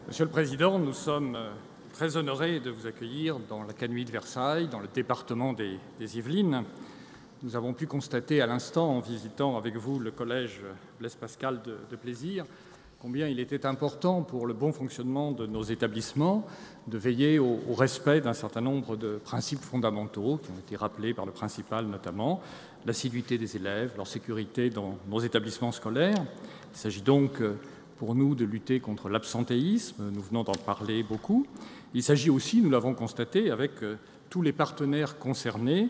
Monsieur le Président, nous sommes très honorés de vous accueillir dans l'Académie de Versailles, dans le département des Yvelines. Nous avons pu constater à l'instant, en visitant avec vous le collège Blaise Pascal de Plaisir, combien il était important pour le bon fonctionnement de nos établissements de veiller au respect d'un certain nombre de principes fondamentaux qui ont été rappelés par le principal notamment, l'assiduité des élèves, leur sécurité dans nos établissements scolaires. Il s'agit donc pour nous de lutter contre l'absentéisme, nous venons d'en parler beaucoup. Il s'agit aussi, nous l'avons constaté avec tous les partenaires concernés,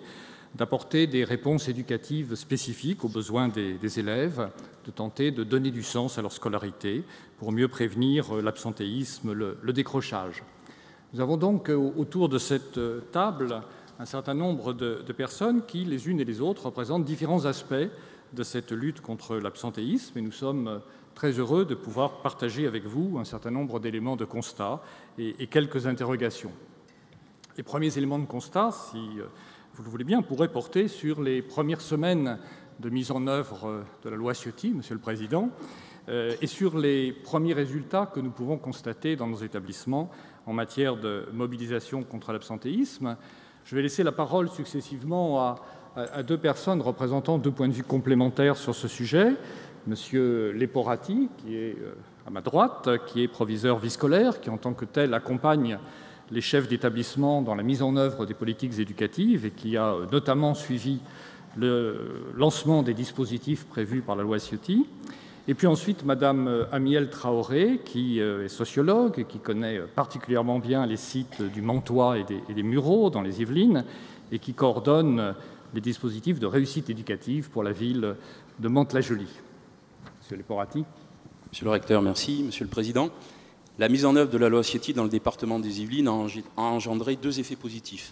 d'apporter des réponses éducatives spécifiques aux besoins des élèves, de tenter de donner du sens à leur scolarité pour mieux prévenir l'absentéisme, le décrochage. Nous avons donc autour de cette table un certain nombre de personnes qui, les unes et les autres, représentent différents aspects de cette lutte contre l'absentéisme et nous sommes très heureux de pouvoir partager avec vous un certain nombre d'éléments de constat et quelques interrogations. Les premiers éléments de constat, si vous le voulez bien, pourraient porter sur les premières semaines de mise en œuvre de la loi Ciotti, Monsieur le Président, et sur les premiers résultats que nous pouvons constater dans nos établissements en matière de mobilisation contre l'absentéisme. Je vais laisser la parole successivement à deux personnes représentant deux points de vue complémentaires sur ce sujet. Monsieur Leporati, qui est à ma droite, qui est proviseur vie scolaire, qui en tant que tel accompagne les chefs d'établissement dans la mise en œuvre des politiques éducatives et qui a notamment suivi le lancement des dispositifs prévus par la loi Ciotti. Et puis ensuite, Madame Amiel Traoré, qui est sociologue et qui connaît particulièrement bien les sites du Mantois et des Mureaux dans les Yvelines et qui coordonne les dispositifs de réussite éducative pour la ville de Mantes-la-Jolie. Monsieur Leporati. Monsieur le recteur, merci. Monsieur le Président, la mise en œuvre de la loi Ciotti dans le département des Yvelines a engendré deux effets positifs.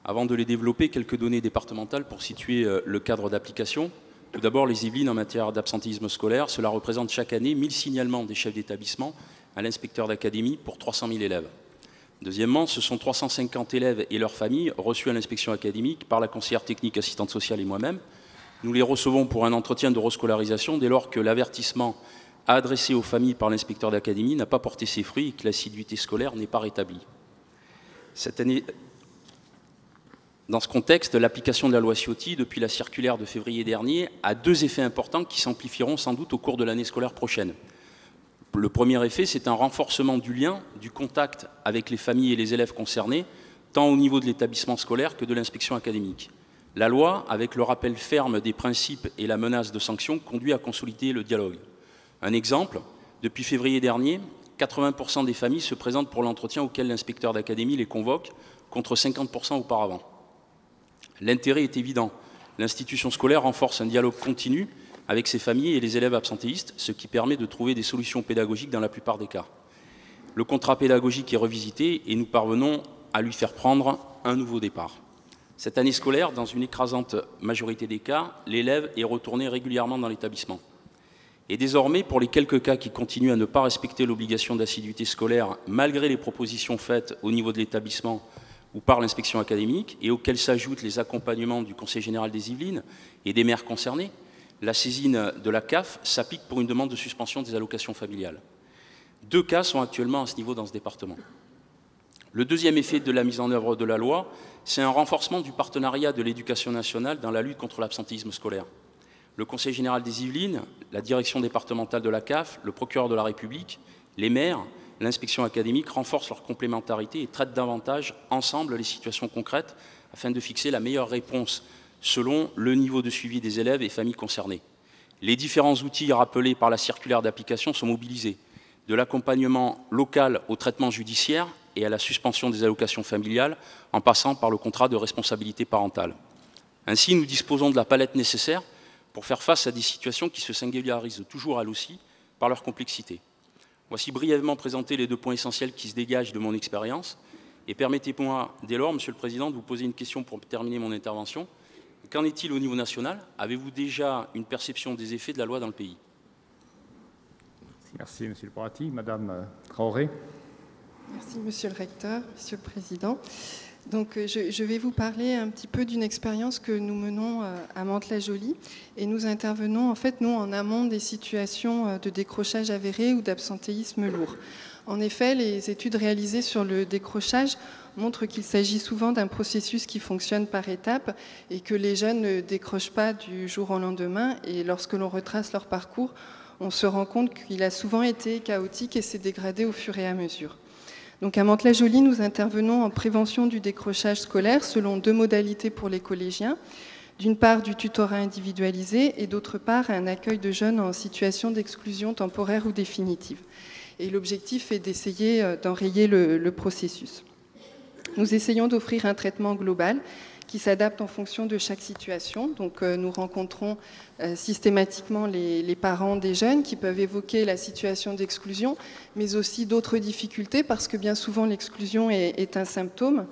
Avant de les développer, quelques données départementales pour situer le cadre d'application. Tout d'abord, les Yvelines, en matière d'absentéisme scolaire, cela représente chaque année 1000 signalements des chefs d'établissement à l'inspecteur d'académie pour 300 000 élèves. Deuxièmement, ce sont 350 élèves et leurs familles reçus à l'inspection académique par la conseillère technique, assistante sociale et moi-même. Nous les recevons pour un entretien de rescolarisation dès lors que l'avertissement adressé aux familles par l'inspecteur d'académie n'a pas porté ses fruits et que l'assiduité scolaire n'est pas rétablie. Cette année, dans ce contexte, l'application de la loi Ciotti, depuis la circulaire de février dernier, a deux effets importants qui s'amplifieront sans doute au cours de l'année scolaire prochaine. Le premier effet, c'est un renforcement du lien, du contact avec les familles et les élèves concernés, tant au niveau de l'établissement scolaire que de l'inspection académique. La loi, avec le rappel ferme des principes et la menace de sanctions, conduit à consolider le dialogue. Un exemple, depuis février dernier, 80% des familles se présentent pour l'entretien auquel l'inspecteur d'académie les convoque, contre 50% auparavant. L'intérêt est évident. L'institution scolaire renforce un dialogue continu avec ses familles et les élèves absentéistes, ce qui permet de trouver des solutions pédagogiques dans la plupart des cas. Le contrat pédagogique est revisité et nous parvenons à lui faire prendre un nouveau départ. Cette année scolaire, dans une écrasante majorité des cas, l'élève est retourné régulièrement dans l'établissement. Et désormais, pour les quelques cas qui continuent à ne pas respecter l'obligation d'assiduité scolaire, malgré les propositions faites au niveau de l'établissement ou par l'inspection académique, et auxquels s'ajoutent les accompagnements du Conseil général des Yvelines et des maires concernés, la saisine de la CAF s'applique pour une demande de suspension des allocations familiales. Deux cas sont actuellement à ce niveau dans ce département. Le deuxième effet de la mise en œuvre de la loi, c'est un renforcement du partenariat de l'éducation nationale dans la lutte contre l'absentéisme scolaire. Le Conseil général des Yvelines, la direction départementale de la CAF, le procureur de la République, les maires, l'inspection académique renforcent leur complémentarité et traitent davantage ensemble les situations concrètes afin de fixer la meilleure réponse selon le niveau de suivi des élèves et familles concernées. Les différents outils rappelés par la circulaire d'application sont mobilisés, de l'accompagnement local au traitement judiciaire et à la suspension des allocations familiales, en passant par le contrat de responsabilité parentale. Ainsi, nous disposons de la palette nécessaire pour faire face à des situations qui se singularisent toujours elles aussi par leur complexité. Voici brièvement présentés les deux points essentiels qui se dégagent de mon expérience. Et permettez-moi dès lors, Monsieur le Président, de vous poser une question pour terminer mon intervention. Qu'en est-il au niveau national? Avez-vous déjà une perception des effets de la loi dans le pays? Merci, Monsieur Leporati. Madame Traoré. Merci, Monsieur le Recteur, Monsieur le Président. Donc, je vais vous parler un petit peu d'une expérience que nous menons à Mantes-la-Jolie. Et nous intervenons, en fait, nous, en amont des situations de décrochage avéré ou d'absentéisme lourd. En effet, les études réalisées sur le décrochage montrent qu'il s'agit souvent d'un processus qui fonctionne par étapes et que les jeunes ne décrochent pas du jour au lendemain. Et lorsque l'on retrace leur parcours, on se rend compte qu'il a souvent été chaotique et s'est dégradé au fur et à mesure. Donc à Mantes-la-Jolie, nous intervenons en prévention du décrochage scolaire selon 2 modalités pour les collégiens. D'une part, du tutorat individualisé et d'autre part, un accueil de jeunes en situation d'exclusion temporaire ou définitive. Et l'objectif est d'essayer d'enrayer le processus. Nous essayons d'offrir un traitement global qui s'adapte en fonction de chaque situation. Donc nous rencontrons systématiquement les parents des jeunes qui peuvent évoquer la situation d'exclusion, mais aussi d'autres difficultés parce que bien souvent l'exclusion est un symptôme.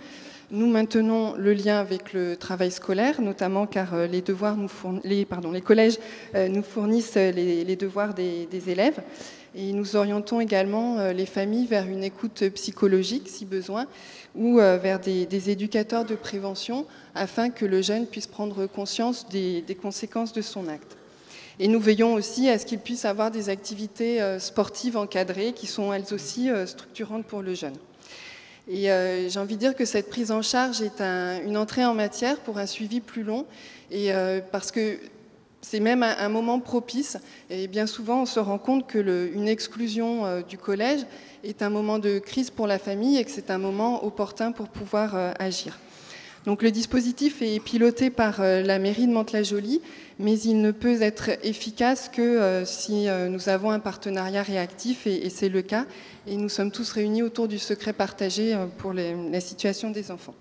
Nous maintenons le lien avec le travail scolaire, notamment car les collèges nous fournissent les devoirs des élèves. Et nous orientons également les familles vers une écoute psychologique, si besoin, ou vers des éducateurs de prévention, afin que le jeune puisse prendre conscience des conséquences de son acte. Et nous veillons aussi à ce qu'il puisse avoir des activités sportives encadrées, qui sont elles aussi structurantes pour le jeune. Et j'ai envie de dire que cette prise en charge est une entrée en matière pour un suivi plus long, et parce que c'est même un moment propice. Et bien souvent, on se rend compte qu'une exclusion du collège est un moment de crise pour la famille et que c'est un moment opportun pour pouvoir agir. Donc le dispositif est piloté par la mairie de Mantes-la-Jolie, mais il ne peut être efficace que si nous avons un partenariat réactif, et c'est le cas. Et nous sommes tous réunis autour du secret partagé pour la situation des enfants.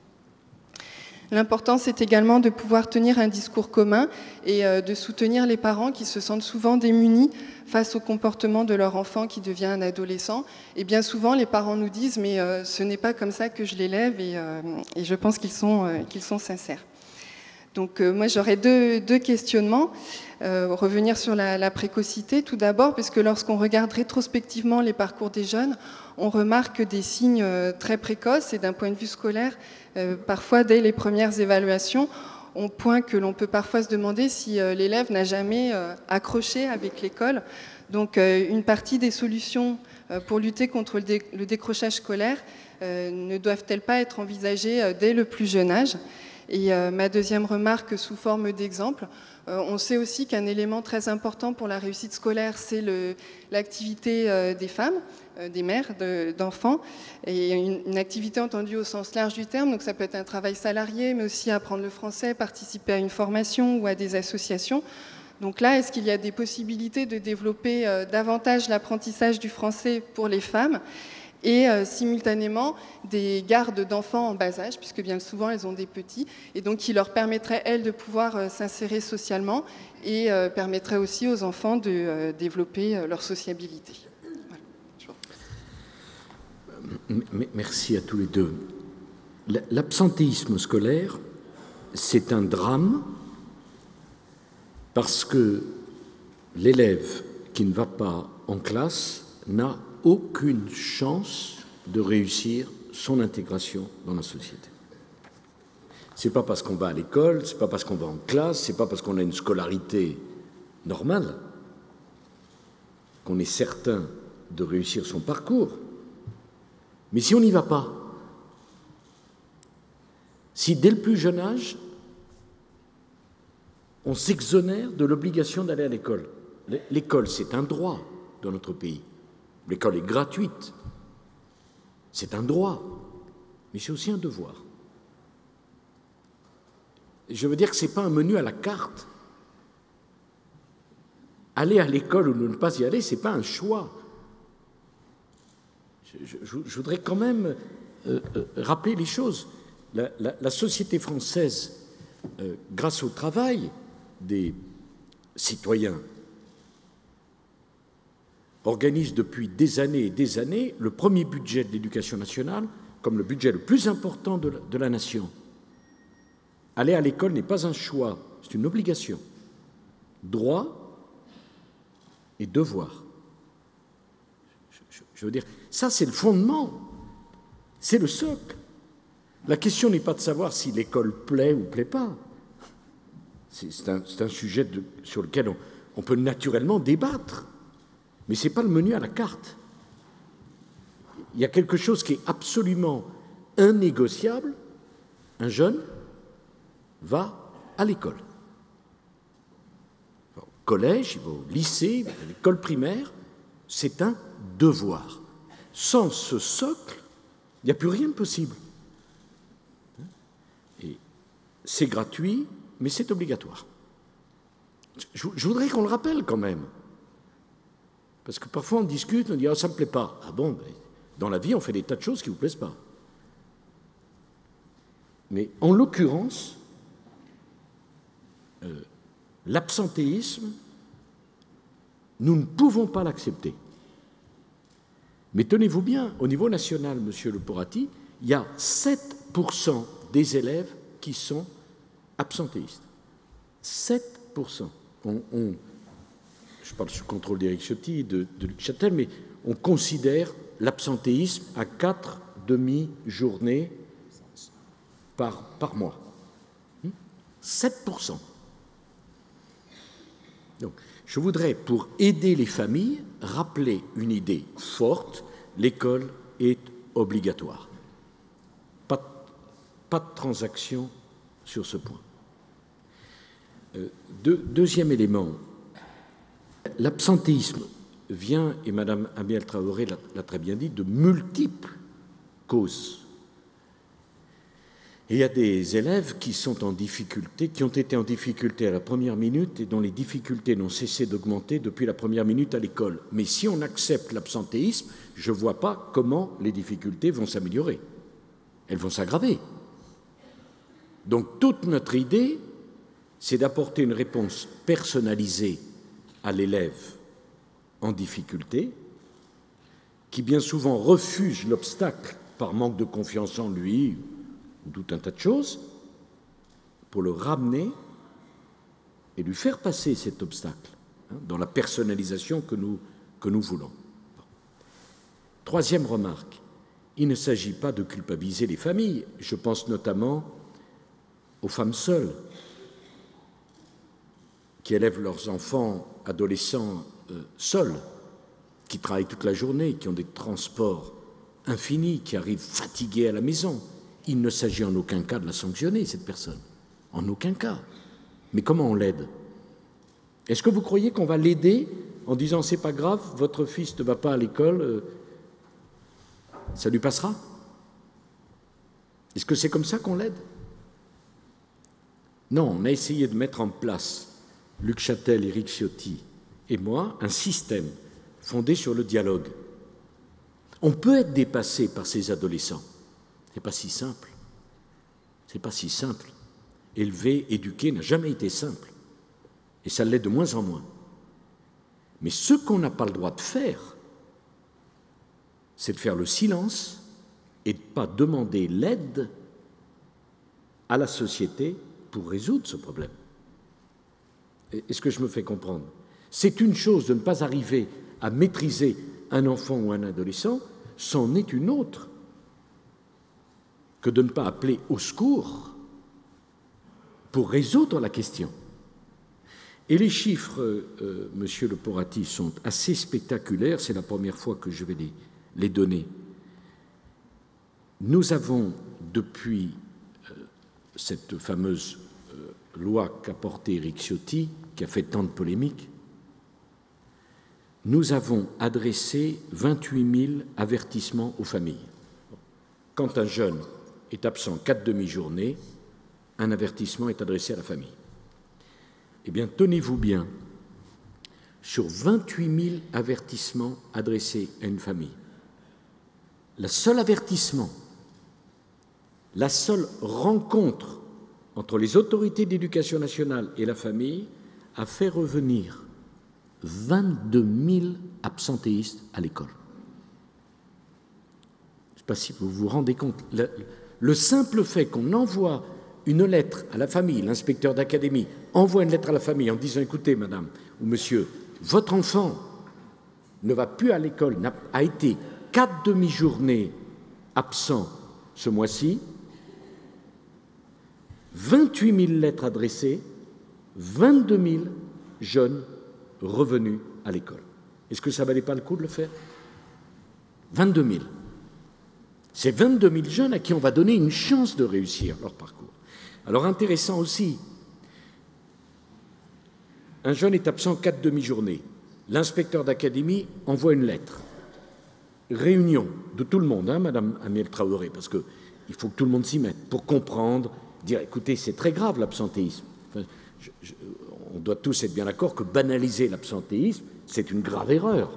L'important, c'est également de pouvoir tenir un discours commun et de soutenir les parents qui se sentent souvent démunis face au comportement de leur enfant qui devient un adolescent. Et bien souvent, les parents nous disent « mais ce n'est pas comme ça que je l'élève » et je pense qu'ils sont sincères. Donc moi, j'aurais deux questionnements. Revenir sur la précocité, tout d'abord, parce que lorsqu'on regarde rétrospectivement les parcours des jeunes, on remarque des signes très précoces et d'un point de vue scolaire, parfois dès les premières évaluations, au point que l'on peut parfois se demander si l'élève n'a jamais accroché avec l'école. Donc une partie des solutions pour lutter contre le décrochage scolaire ne doivent-elles pas être envisagées dès le plus jeune âge ? Et ma deuxième remarque sous forme d'exemple, on sait aussi qu'un élément très important pour la réussite scolaire, c'est l'activité des femmes, des mères d'enfants, et une activité entendue au sens large du terme. Donc ça peut être un travail salarié, mais aussi apprendre le français, participer à une formation ou à des associations. Donc là, est-ce qu'il y a des possibilités de développer davantage l'apprentissage du français pour les femmes et simultanément des gardes d'enfants en bas âge, puisque bien souvent elles ont des petits, et donc qui leur permettraient, elles, de pouvoir s'insérer socialement et permettrait aussi aux enfants de développer leur sociabilité. Voilà. Merci à tous les deux. L'absentéisme scolaire, c'est un drame parce que l'élève qui ne va pas en classe n'a aucune chance de réussir son intégration dans la société. C'est pas parce qu'on va à l'école, c'est pas parce qu'on va en classe, c'est pas parce qu'on a une scolarité normale qu'on est certain de réussir son parcours. Mais si on n'y va pas, si dès le plus jeune âge, on s'exonère de l'obligation d'aller à l'école. L'école, c'est un droit dans notre pays. L'école est gratuite, c'est un droit, mais c'est aussi un devoir. Je veux dire que ce n'est pas un menu à la carte. Aller à l'école ou ne pas y aller, ce n'est pas un choix. Je voudrais quand même rappeler les choses. La société française, grâce au travail des citoyens, organise depuis des années et des années le premier budget de l'éducation nationale comme le budget le plus important de la nation. Aller à l'école n'est pas un choix, c'est une obligation. Droit et devoir. Je veux dire, ça c'est le fondement, c'est le socle. La question n'est pas de savoir si l'école plaît ou plaît pas. C'est un sujet sur lequel on peut naturellement débattre. Mais ce n'est pas le menu à la carte. Il y a quelque chose qui est absolument innégociable. Un jeune va à l'école. Au collège, il va au lycée, il va à l'école primaire. C'est un devoir. Sans ce socle, il n'y a plus rien de possible. Et c'est gratuit, mais c'est obligatoire. Je voudrais qu'on le rappelle quand même. Parce que parfois on discute, on dit « Ah, ça ne me plaît pas ». Ah bon, ben, dans la vie, on fait des tas de choses qui ne vous plaisent pas. Mais en l'occurrence, l'absentéisme, nous ne pouvons pas l'accepter. Mais tenez-vous bien, au niveau national, Monsieur Leporati, il y a 7% des élèves qui sont absentéistes. 7%. Je parle sous contrôle d'Éric Ciotti, de Luc Châtel, mais on considère l'absentéisme à 4 demi-journées par mois. 7%. Donc, je voudrais, pour aider les familles, rappeler une idée forte, l'école est obligatoire. Pas de transaction sur ce point. Deuxième élément, l'absentéisme vient, et Mme Amiel Traoré l'a très bien dit, de multiples causes. Et il y a des élèves qui sont en difficulté, qui ont été en difficulté à la première minute et dont les difficultés n'ont cessé d'augmenter depuis la première minute à l'école. Mais si on accepte l'absentéisme, je ne vois pas comment les difficultés vont s'améliorer. Elles vont s'aggraver. Donc toute notre idée, c'est d'apporter une réponse personnalisée à l'élève en difficulté, qui bien souvent refuse l'obstacle par manque de confiance en lui, ou tout un tas de choses, pour le ramener et lui faire passer cet obstacle, dans la personnalisation que nous voulons. Troisième remarque, il ne s'agit pas de culpabiliser les familles. Je pense notamment aux femmes seules qui élèvent leurs enfants adolescents seuls, qui travaillent toute la journée, qui ont des transports infinis, qui arrivent fatigués à la maison. Il ne s'agit en aucun cas de la sanctionner, cette personne. En aucun cas. Mais comment on l'aide? Est-ce que vous croyez qu'on va l'aider en disant « c'est pas grave, votre fils ne va pas à l'école, ça lui passera » Est-ce que c'est comme ça qu'on l'aide? Non, on a essayé de mettre en place, Luc Châtel, Éric Ciotti et moi, un système fondé sur le dialogue. On peut être dépassé par ces adolescents. C'est pas si simple. C'est pas si simple. Élever, éduquer n'a jamais été simple. Et ça l'est de moins en moins. Mais ce qu'on n'a pas le droit de faire, c'est de faire le silence et de ne pas demander l'aide à la société pour résoudre ce problème. Est-ce que je me fais comprendre? C'est une chose de ne pas arriver à maîtriser un enfant ou un adolescent, c'en est une autre que de ne pas appeler au secours pour résoudre la question. Et les chiffres, Monsieur Leporati, sont assez spectaculaires, c'est la première fois que je vais les donner. Nous avons, depuis cette fameuse loi qu'a portée Éric Ciotti, qui a fait tant de polémiques, nous avons adressé 28 000 avertissements aux familles. Quand un jeune est absent 4 demi-journées, un avertissement est adressé à la famille. Eh bien, tenez-vous bien, sur 28 000 avertissements adressés à une famille, le seul avertissement, la seule rencontre entre les autorités d'éducation nationale et la famille a fait revenir 22 000 absentéistes à l'école. Je ne sais pas si vous vous rendez compte. Le simple fait qu'on envoie une lettre à la famille, l'inspecteur d'académie envoie une lettre à la famille en disant « Écoutez, madame ou monsieur, votre enfant ne va plus à l'école, a été 4 demi-journées absent ce mois-ci, 28 000 lettres adressées, 22 000 jeunes revenus à l'école. Est-ce que ça ne valait pas le coup de le faire? 22 000. C'est 22 000 jeunes à qui on va donner une chance de réussir leur parcours. Alors intéressant aussi, un jeune est absent 4 demi-journées. L'inspecteur d'académie envoie une lettre. Réunion de tout le monde, hein, Madame Amiel Traoré, parce qu'il faut que tout le monde s'y mette pour comprendre, dire écoutez, c'est très grave l'absentéisme. Enfin, on doit tous être bien d'accord que banaliser l'absentéisme, c'est une grave erreur.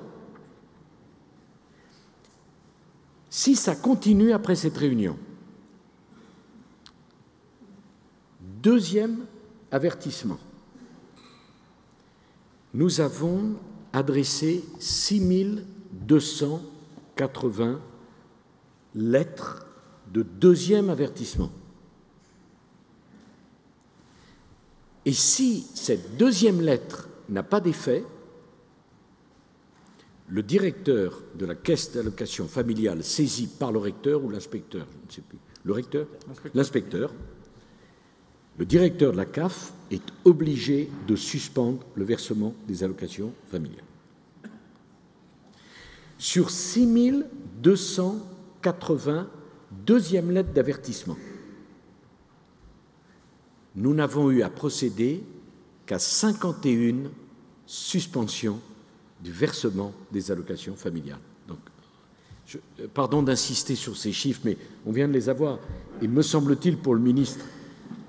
Si ça continue après cette réunion, deuxième avertissement, nous avons adressé 6280 lettres de deuxième avertissement. Et si cette deuxième lettre n'a pas d'effet, le directeur de la caisse d'allocation familiale saisi par le recteur ou l'inspecteur, je ne sais plus, le recteur, l'inspecteur, le directeur de la CAF est obligé de suspendre le versement des allocations familiales. Sur 6280 deuxième lettres d'avertissement, nous n'avons eu à procéder qu'à 51 suspensions du versement des allocations familiales. Donc, pardon d'insister sur ces chiffres, mais on vient de les avoir. Et me semble-t-il, pour le ministre,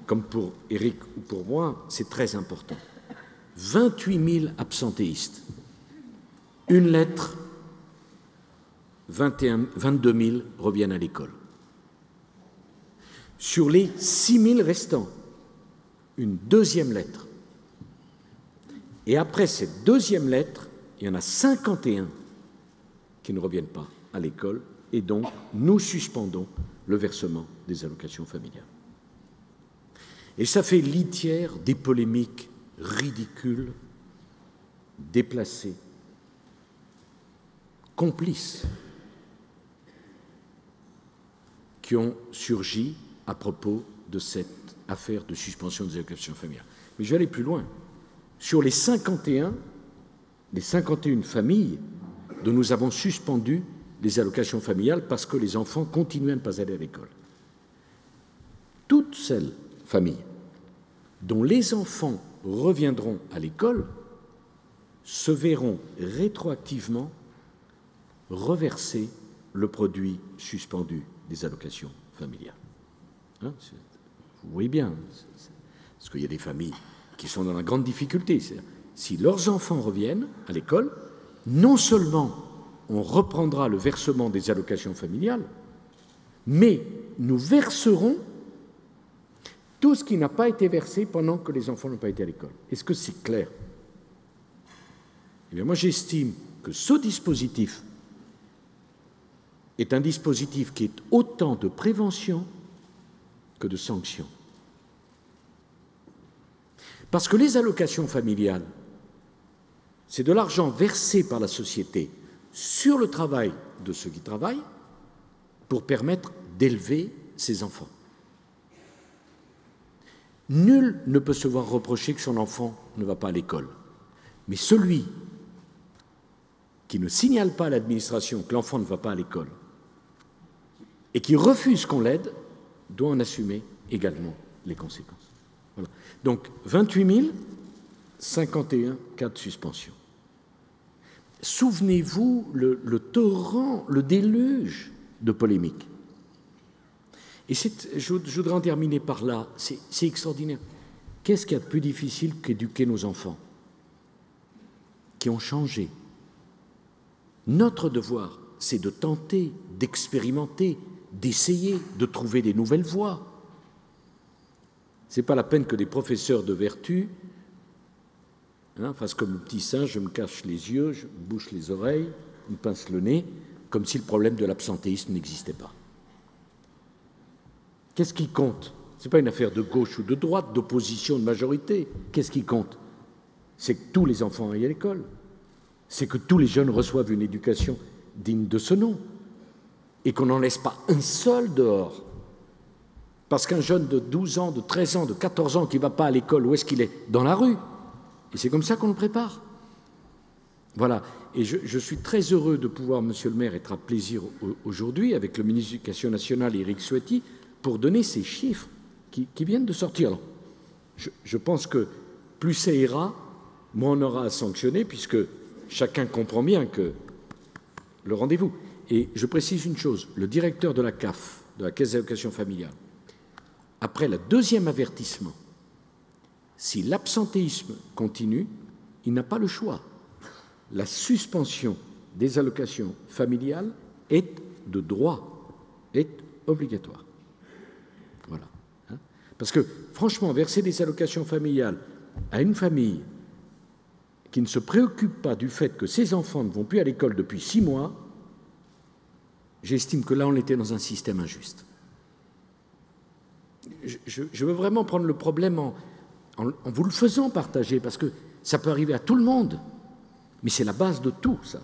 comme pour Éric ou pour moi, c'est très important. 28 000 absentéistes, une lettre, 22 000 reviennent à l'école. Sur les 6 000 restants, une deuxième lettre. Et après cette deuxième lettre, il y en a 51 qui ne reviennent pas à l'école, et donc nous suspendons le versement des allocations familiales. Et ça fait litière des polémiques ridicules, déplacées, complices, qui ont surgi à propos de cette affaire de suspension des allocations familiales. Mais je vais aller plus loin. Sur les 51 familles dont nous avons suspendu les allocations familiales parce que les enfants continuaient à ne pas aller à l'école, toutes celles familles dont les enfants reviendront à l'école se verront rétroactivement reverser le produit suspendu des allocations familiales. Hein, vous voyez bien, parce qu'il y a des familles qui sont dans la grande difficulté. Si leurs enfants reviennent à l'école, non seulement on reprendra le versement des allocations familiales, mais nous verserons tout ce qui n'a pas été versé pendant que les enfants n'ont pas été à l'école. Est-ce que c'est clair? Eh bien, moi, j'estime que ce dispositif est un dispositif qui est autant de prévention que de sanction. Parce que les allocations familiales, c'est de l'argent versé par la société sur le travail de ceux qui travaillent pour permettre d'élever ses enfants. Nul ne peut se voir reprocher que son enfant ne va pas à l'école. Mais celui qui ne signale pas à l'administration que l'enfant ne va pas à l'école et qui refuse qu'on l'aide doit en assumer également les conséquences. Voilà. Donc 28 000, 51 cas de suspension. Souvenez-vous le torrent, le déluge de polémiques. Et je voudrais en terminer par là, c'est extraordinaire. Qu'est-ce qu'il y a de plus difficile qu'éduquer nos enfants qui ont changé? Notre devoir, c'est de tenter, d'expérimenter, d'essayer, de trouver des nouvelles voies. Ce n'est pas la peine que des professeurs de vertu fassent comme le petit singe, je me cache les yeux, je me bouche les oreilles, je me pince le nez, comme si le problème de l'absentéisme n'existait pas. Qu'est-ce qui compte? Ce n'est pas une affaire de gauche ou de droite, d'opposition, de majorité. Qu'est-ce qui compte? C'est que tous les enfants aillent à l'école. C'est que tous les jeunes reçoivent une éducation digne de ce nom. Et qu'on n'en laisse pas un seul dehors Parce qu'un jeune de 12 ans, de 13 ans, de 14 ans qui ne va pas à l'école, où est-ce qu'il est? Dans la rue. Et c'est comme ça qu'on le prépare. Voilà. Et je suis très heureux de pouvoir, Monsieur le maire, être à plaisir aujourd'hui avec le ministre de l'Éducation nationale, Éric Ciotti, pour donner ces chiffres qui viennent de sortir. Alors, je pense que plus ça ira, moins on aura à sanctionner, puisque chacun comprend bien que le rendez-vous. Et je précise une chose, le directeur de la CAF, de la Caisse d'allocation familiale, après le deuxième avertissement, si l'absentéisme continue, il n'a pas le choix. La suspension des allocations familiales est de droit, est obligatoire. Voilà. Parce que, franchement, verser des allocations familiales à une famille qui ne se préoccupe pas du fait que ses enfants ne vont plus à l'école depuis 6 mois, j'estime que là, on était dans un système injuste. Je veux vraiment prendre le problème en vous le faisant partager, parce que ça peut arriver à tout le monde. Mais c'est la base de tout, ça.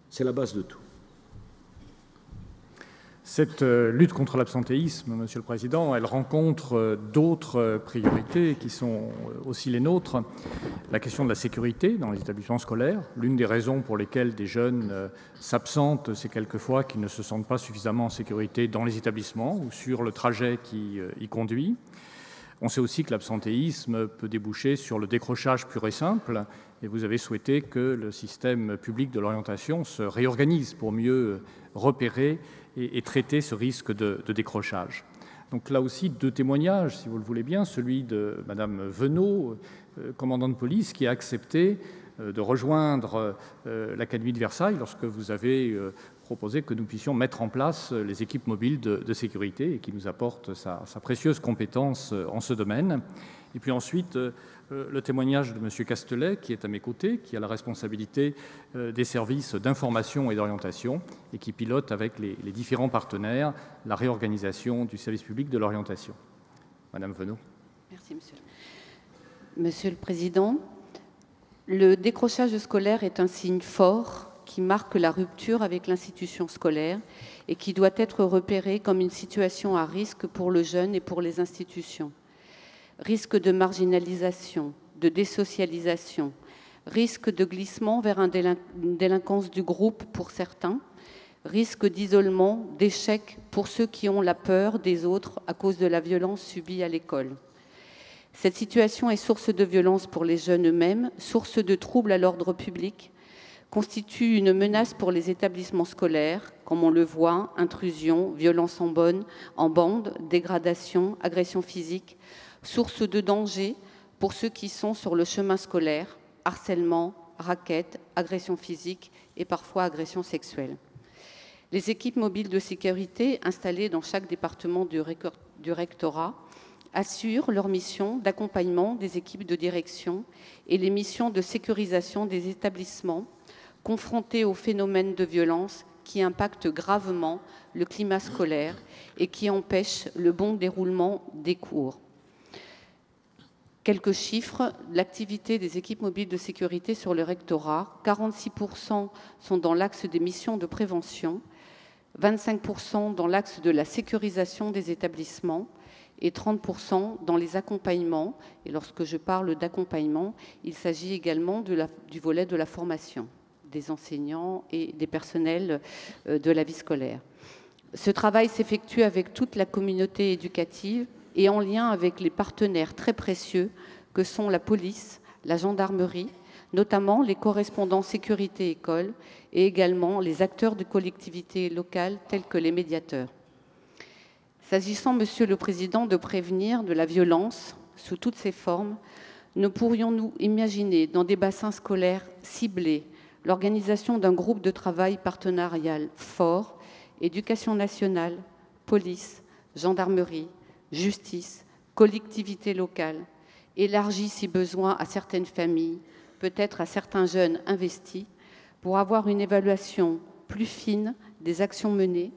C'est la base de tout. Cette lutte contre l'absentéisme, Monsieur le Président, elle rencontre d'autres priorités qui sont aussi les nôtres. La question de la sécurité dans les établissements scolaires. L'une des raisons pour lesquelles des jeunes s'absentent, c'est quelquefois qu'ils ne se sentent pas suffisamment en sécurité dans les établissements ou sur le trajet qui y conduit. On sait aussi que l'absentéisme peut déboucher sur le décrochage pur et simple, et vous avez souhaité que le système public de l'orientation se réorganise pour mieux repérer et traiter ce risque de décrochage. Donc là aussi, 2 témoignages, si vous le voulez bien, celui de Madame Venot, commandant de police, qui a accepté de rejoindre l'Académie de Versailles lorsque vous avez proposé que nous puissions mettre en place les équipes mobiles de sécurité et qui nous apporte sa précieuse compétence en ce domaine. Et puis ensuite, le témoignage de M. Castelet, qui est à mes côtés, qui a la responsabilité des services d'information et d'orientation et qui pilote avec les différents partenaires la réorganisation du service public de l'orientation. Madame Venot. Merci, monsieur. Monsieur le Président, le décrochage scolaire est un signe fort qui marque la rupture avec l'institution scolaire et qui doit être repéré comme une situation à risque pour le jeune et pour les institutions. Risque de marginalisation, de désocialisation, risque de glissement vers une délinquance du groupe pour certains, risque d'isolement, d'échec pour ceux qui ont la peur des autres à cause de la violence subie à l'école. Cette situation est source de violence pour les jeunes eux-mêmes, source de troubles à l'ordre public, constitue une menace pour les établissements scolaires, comme on le voit, intrusion, violence en bande, dégradation, agression physique, source de danger pour ceux qui sont sur le chemin scolaire, harcèlement, raquettes, agression physique et parfois agression sexuelle. Les équipes mobiles de sécurité installées dans chaque département du rectorat assurent leur mission d'accompagnement des équipes de direction et les missions de sécurisation des établissements confrontés aux phénomènes de violence qui impactent gravement le climat scolaire et qui empêchent le bon déroulement des cours. Quelques chiffres, l'activité des équipes mobiles de sécurité sur le rectorat, 46% sont dans l'axe des missions de prévention, 25% dans l'axe de la sécurisation des établissements et 30% dans les accompagnements. Et lorsque je parle d'accompagnement, il s'agit également du volet de la formation des enseignants et des personnels de la vie scolaire. Ce travail s'effectue avec toute la communauté éducative et en lien avec les partenaires très précieux que sont la police, la gendarmerie, notamment les correspondants sécurité école et également les acteurs de collectivités locales tels que les médiateurs. S'agissant, Monsieur le Président, de prévenir de la violence sous toutes ses formes, ne pourrions-nous imaginer dans des bassins scolaires ciblés l'organisation d'un groupe de travail partenarial fort, éducation nationale, police, gendarmerie, justice, collectivités locales, élargi si besoin à certaines familles, peut-être à certains jeunes investis, pour avoir une évaluation plus fine des actions menées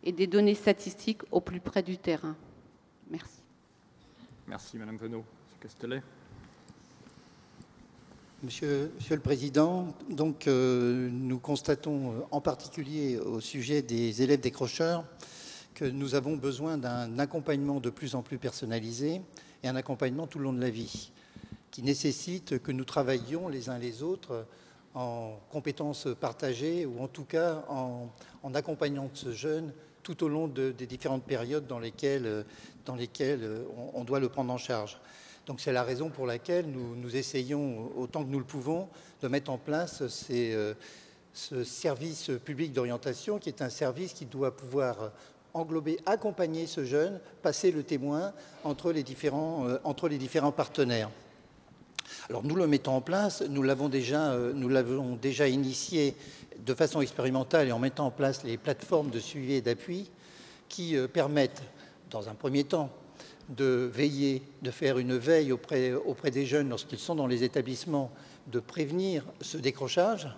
et des données statistiques au plus près du terrain. Merci. Merci, Madame Venot. Monsieur Castelet. Monsieur le Président, donc, nous constatons en particulier au sujet des élèves décrocheurs que nous avons besoin d'un accompagnement de plus en plus personnalisé et un accompagnement tout le long de la vie, qui nécessite que nous travaillions les uns les autres en compétences partagées ou en tout cas en accompagnant ce jeune tout au long des différentes périodes dans lesquelles on doit le prendre en charge. Donc c'est la raison pour laquelle nous essayons, autant que nous le pouvons, de mettre en place ce service public d'orientation qui est un service qui doit pouvoir englober, accompagner ce jeune, passer le témoin entre les différents partenaires. Alors nous le mettons en place, nous l'avons déjà initié de façon expérimentale et en mettant en place les plateformes de suivi et d'appui qui permettent, dans un premier temps, de faire une veille auprès des jeunes lorsqu'ils sont dans les établissements, de prévenir ce décrochage.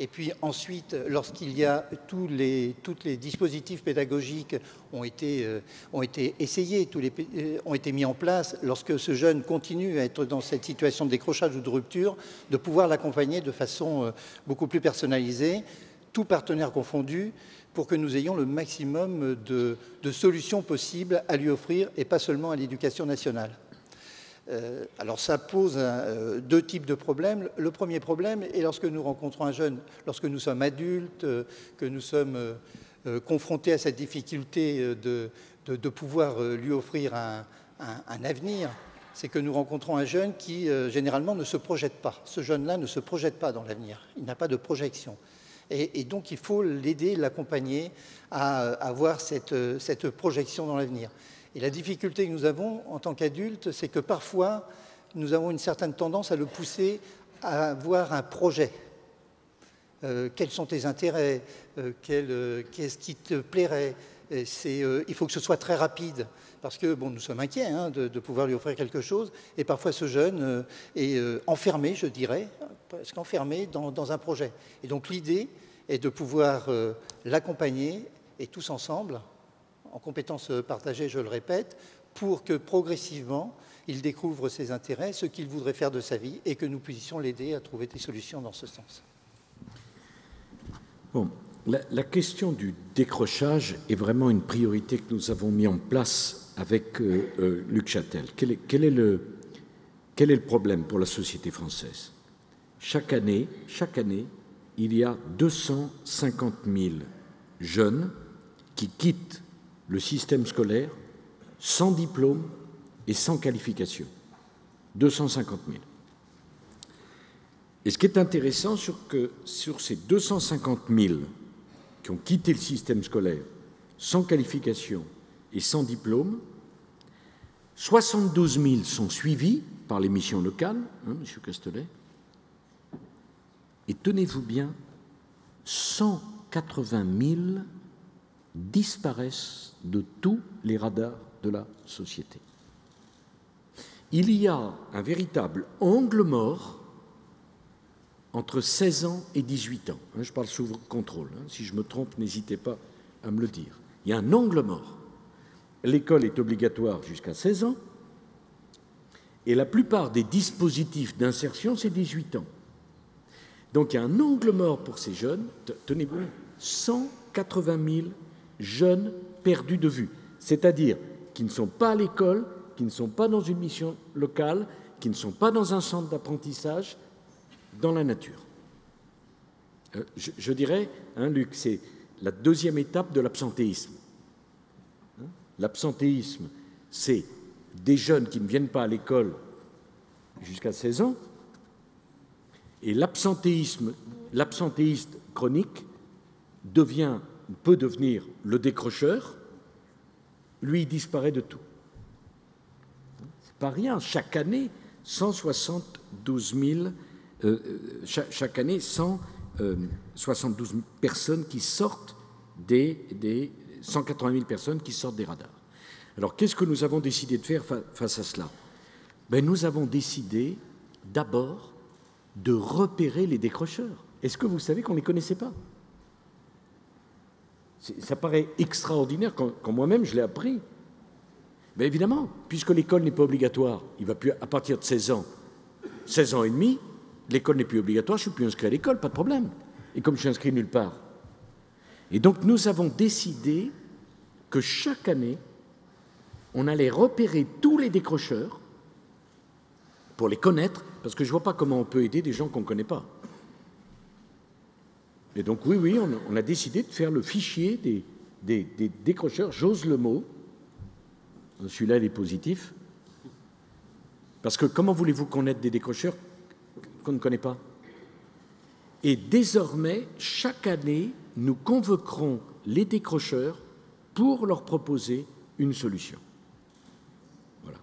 Et puis ensuite, lorsqu'il y a tous les dispositifs pédagogiques ont été essayés, ont été mis en place, lorsque ce jeune continue à être dans cette situation de décrochage ou de rupture, de pouvoir l'accompagner de façon beaucoup plus personnalisée, tous partenaires confondus, pour que nous ayons le maximum de solutions possibles à lui offrir, et pas seulement à l'Éducation nationale. Alors ça pose deux types de problèmes. Le premier problème est lorsque nous rencontrons un jeune, lorsque nous sommes adultes, que nous sommes confrontés à cette difficulté de pouvoir lui offrir un avenir, c'est que nous rencontrons un jeune qui généralement ne se projette pas. Ce jeune-là ne se projette pas dans l'avenir, il n'a pas de projection. Et donc il faut l'aider, l'accompagner à avoir cette projection dans l'avenir. Et la difficulté que nous avons en tant qu'adultes, c'est que parfois, nous avons une certaine tendance à le pousser à avoir un projet. Quels sont tes intérêts? Qu'est-ce qui te plairait? Il faut que ce soit très rapide, parce que bon, nous sommes inquiets de pouvoir lui offrir quelque chose, et parfois ce jeune est enfermé, je dirais, presque enfermé dans un projet. Et donc l'idée est de pouvoir l'accompagner, et tous ensemble, en compétences partagées, je le répète, pour que progressivement, il découvre ses intérêts, ce qu'il voudrait faire de sa vie, et que nous puissions l'aider à trouver des solutions dans ce sens. Bon, la question du décrochage est vraiment une priorité que nous avons mis en place avec Luc Chatel. Quel est le problème pour la société française? Chaque année, il y a 250 000 jeunes qui quittent le système scolaire sans diplôme et sans qualification. 250 000. Et ce qui est intéressant, sur ces 250 000 qui ont quitté le système scolaire sans qualification et sans diplôme, 72 000 sont suivis par les missions locales, Monsieur Castelet, et tenez-vous bien, 180 000 disparaissent de tous les radars de la société. Il y a un véritable angle mort entre 16 ans et 18 ans. Je parle sous contrôle. Si je me trompe, n'hésitez pas à me le dire. Il y a un angle mort. L'école est obligatoire jusqu'à 16 ans et la plupart des dispositifs d'insertion, c'est 18 ans. Donc il y a un angle mort pour ces jeunes. Tenez-vous, 180 000 jeunes perdus de vue, c'est-à-dire qui ne sont pas à l'école, qui ne sont pas dans une mission locale, qui ne sont pas dans un centre d'apprentissage, dans la nature. Je dirais, Luc, c'est la deuxième étape de l'absentéisme. L'absentéisme, c'est des jeunes qui ne viennent pas à l'école jusqu'à 16 ans, et l'absentéiste chronique peut devenir le décrocheur, lui, il disparaît de tout. C'est pas rien. Chaque année, 172 000, chaque année, 172 000 personnes qui sortent 180 000 personnes qui sortent des radars. Alors, qu'est-ce que nous avons décidé de faire face à cela? Nous avons décidé d'abord de repérer les décrocheurs. Est-ce que vous savez qu'on ne les connaissait pas? Ça paraît extraordinaire quand moi-même je l'ai appris. Mais évidemment, puisque l'école n'est pas obligatoire, il va plus, à partir de 16 ans et demi, l'école n'est plus obligatoire, je ne suis plus inscrit à l'école, pas de problème. Et comme je suis inscrit nulle part. Et donc nous avons décidé que chaque année, on allait repérer tous les décrocheurs pour les connaître, parce que je ne vois pas comment on peut aider des gens qu'on ne connaît pas. Et donc, oui, on a décidé de faire le fichier des décrocheurs, j'ose le mot, celui-là, il est positif, parce que comment voulez-vous connaître des décrocheurs qu'on ne connaît pas? Et désormais, chaque année, nous convoquerons les décrocheurs pour leur proposer une solution. Voilà.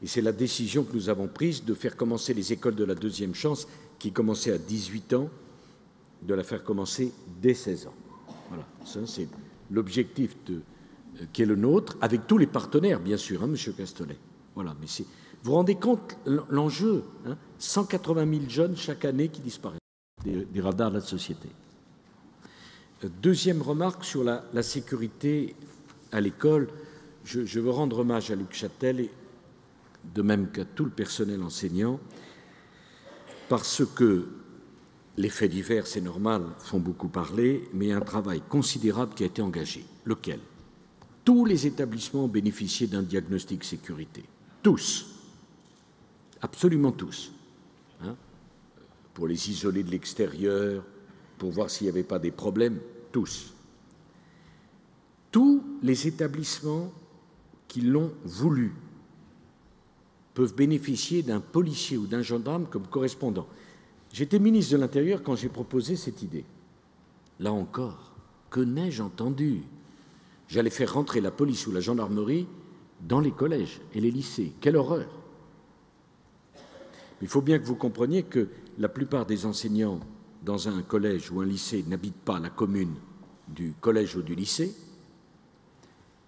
Et c'est la décision que nous avons prise de faire commencer les écoles de la deuxième chance, qui commençaient à 18 ans, de la faire commencer dès 16 ans. Voilà. Ça, c'est l'objectif qui est le nôtre, avec tous les partenaires, bien sûr, hein, M. Castelet. Voilà. Mais vous vous rendez compte l'enjeu, hein, 180 000 jeunes chaque année qui disparaissent des radars de la société. Deuxième remarque sur la sécurité à l'école. Je veux rendre hommage à Luc Châtel, et de même qu'à tout le personnel enseignant, parce que les faits divers, c'est normal, font beaucoup parler, mais il y a un travail considérable qui a été engagé. Lequel? Tous les établissements ont bénéficié d'un diagnostic sécurité. Tous. Absolument tous. Hein? Pour les isoler de l'extérieur, pour voir s'il n'y avait pas des problèmes, tous. Tous les établissements qui l'ont voulu peuvent bénéficier d'un policier ou d'un gendarme comme correspondant. J'étais ministre de l'Intérieur quand j'ai proposé cette idée. Là encore, que n'ai-je entendu? J'allais faire rentrer la police ou la gendarmerie dans les collèges et les lycées. Quelle horreur! Il faut bien que vous compreniez que la plupart des enseignants dans un collège ou un lycée n'habitent pas la commune du collège ou du lycée,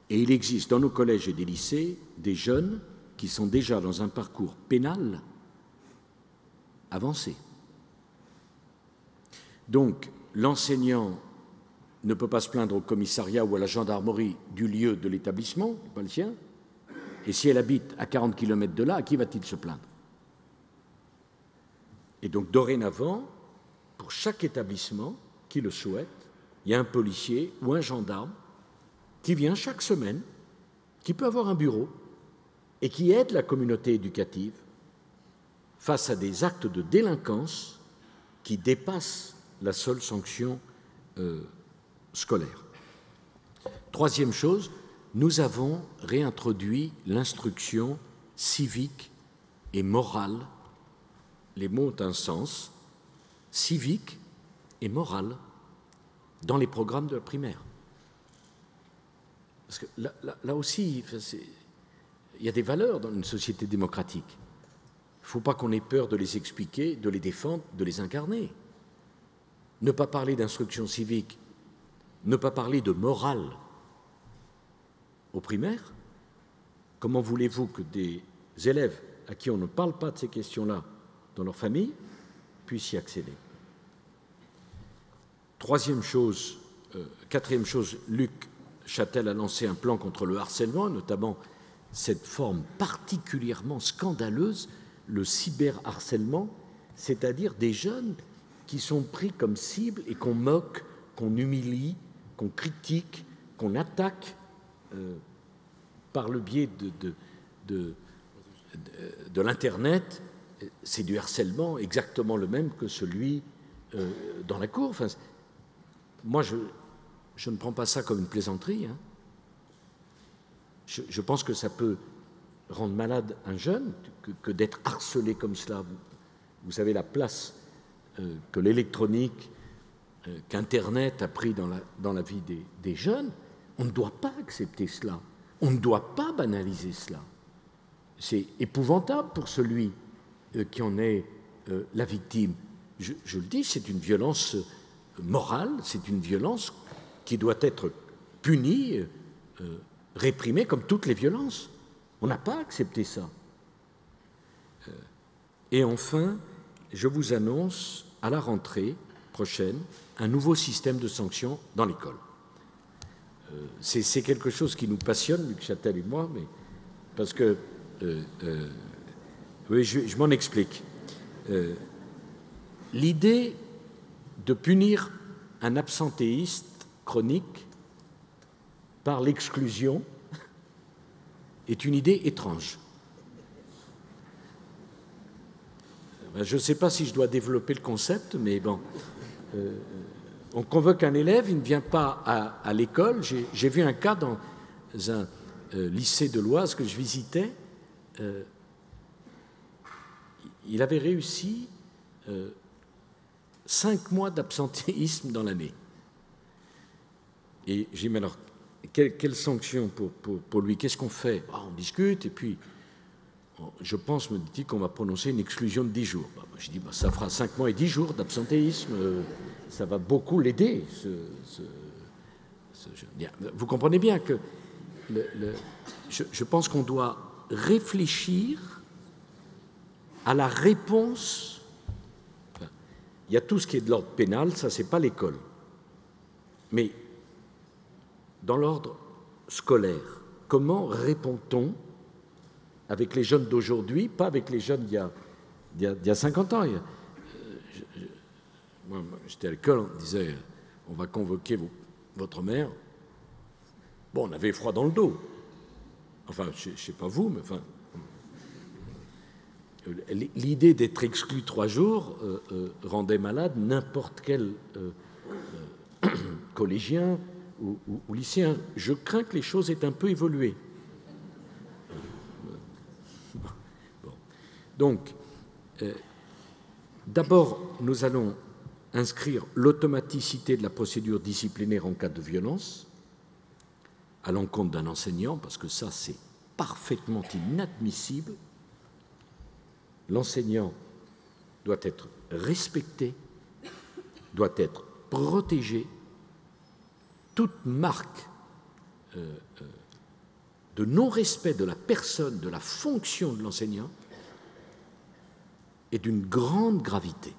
et il existe dans nos collèges et des lycées des jeunes qui sont déjà dans un parcours pénal avancé. Donc, l'enseignant ne peut pas se plaindre au commissariat ou à la gendarmerie du lieu de l'établissement, pas le sien, et si elle habite à 40 km de là, à qui va-t-il se plaindre? Et donc, dorénavant, pour chaque établissement qui le souhaite, il y a un policier ou un gendarme qui vient chaque semaine, qui peut avoir un bureau et qui aide la communauté éducative face à des actes de délinquance qui dépassent la seule sanction scolaire. Troisième chose, nous avons réintroduit l'instruction civique et morale. Les mots ont un sens, civique et morale, dans les programmes de la primaire. Parce que là aussi, il y a des valeurs dans une société démocratique. Il ne faut pas qu'on ait peur de les expliquer, de les défendre, de les incarner. Ne pas parler d'instruction civique, ne pas parler de morale aux primaires. Comment voulez-vous que des élèves à qui on ne parle pas de ces questions-là dans leur famille puissent y accéder? Quatrième chose, Luc Châtel a lancé un plan contre le harcèlement, notamment cette forme particulièrement scandaleuse, le cyberharcèlement, c'est-à-dire des jeunes qui sont pris comme cible et qu'on moque, qu'on humilie, qu'on critique, qu'on attaque par le biais de l'Internet. C'est du harcèlement exactement le même que celui dans la cour. Enfin, moi, je ne prends pas ça comme une plaisanterie. Hein. Je pense que ça peut rendre malade un jeune que d'être harcelé comme cela. Vous savez la place que l'électronique, qu'Internet a pris dans la vie des jeunes. On ne doit pas accepter cela. On ne doit pas banaliser cela. C'est épouvantable pour celui qui en est la victime. Je le dis, c'est une violence morale, c'est une violence qui doit être punie, réprimée comme toutes les violences. On n'a pas accepté ça. Et enfin, je vous annonce à la rentrée prochaine un nouveau système de sanctions dans l'école. C'est quelque chose qui nous passionne, Luc Châtel et moi, mais parce que oui, je m'en explique. L'idée de punir un absentéiste chronique par l'exclusion est une idée étrange. Je ne sais pas si je dois développer le concept, mais bon, on convoque un élève, il ne vient pas à l'école. J'ai vu un cas dans un lycée de l'Oise que je visitais. Il avait réussi 5 mois d'absentéisme dans l'année. Et j'ai dit, mais alors, quelle sanction pour lui? Qu'est-ce qu'on fait? On discute, et puis, je pense, me dit qu'on va prononcer une exclusion de 10 jours. Je dis, ça fera 5 mois et 10 jours d'absentéisme, ça va beaucoup l'aider. Vous comprenez bien que je pense qu'on doit réfléchir à la réponse. Enfin, il y a tout ce qui est de l'ordre pénal, ça, c'est pas l'école. Mais dans l'ordre scolaire, comment répond-on avec les jeunes d'aujourd'hui, pas avec les jeunes d'il y a 50 ans? Moi, j'étais à l'école, on disait, on va convoquer votre mère. Bon, on avait froid dans le dos. Enfin, je ne sais pas vous, mais enfin... L'idée d'être exclu 3 jours rendait malade n'importe quel collégien ou lycéen. Je crains que les choses aient un peu évolué. Bon. Donc, d'abord, nous allons inscrire l'automaticité de la procédure disciplinaire en cas de violence à l'encontre d'un enseignant, parce que ça, c'est parfaitement inadmissible. L'enseignant doit être respecté, doit être protégé. Toute marque de non-respect de la personne, de la fonction de l'enseignant, est d'une grande gravité.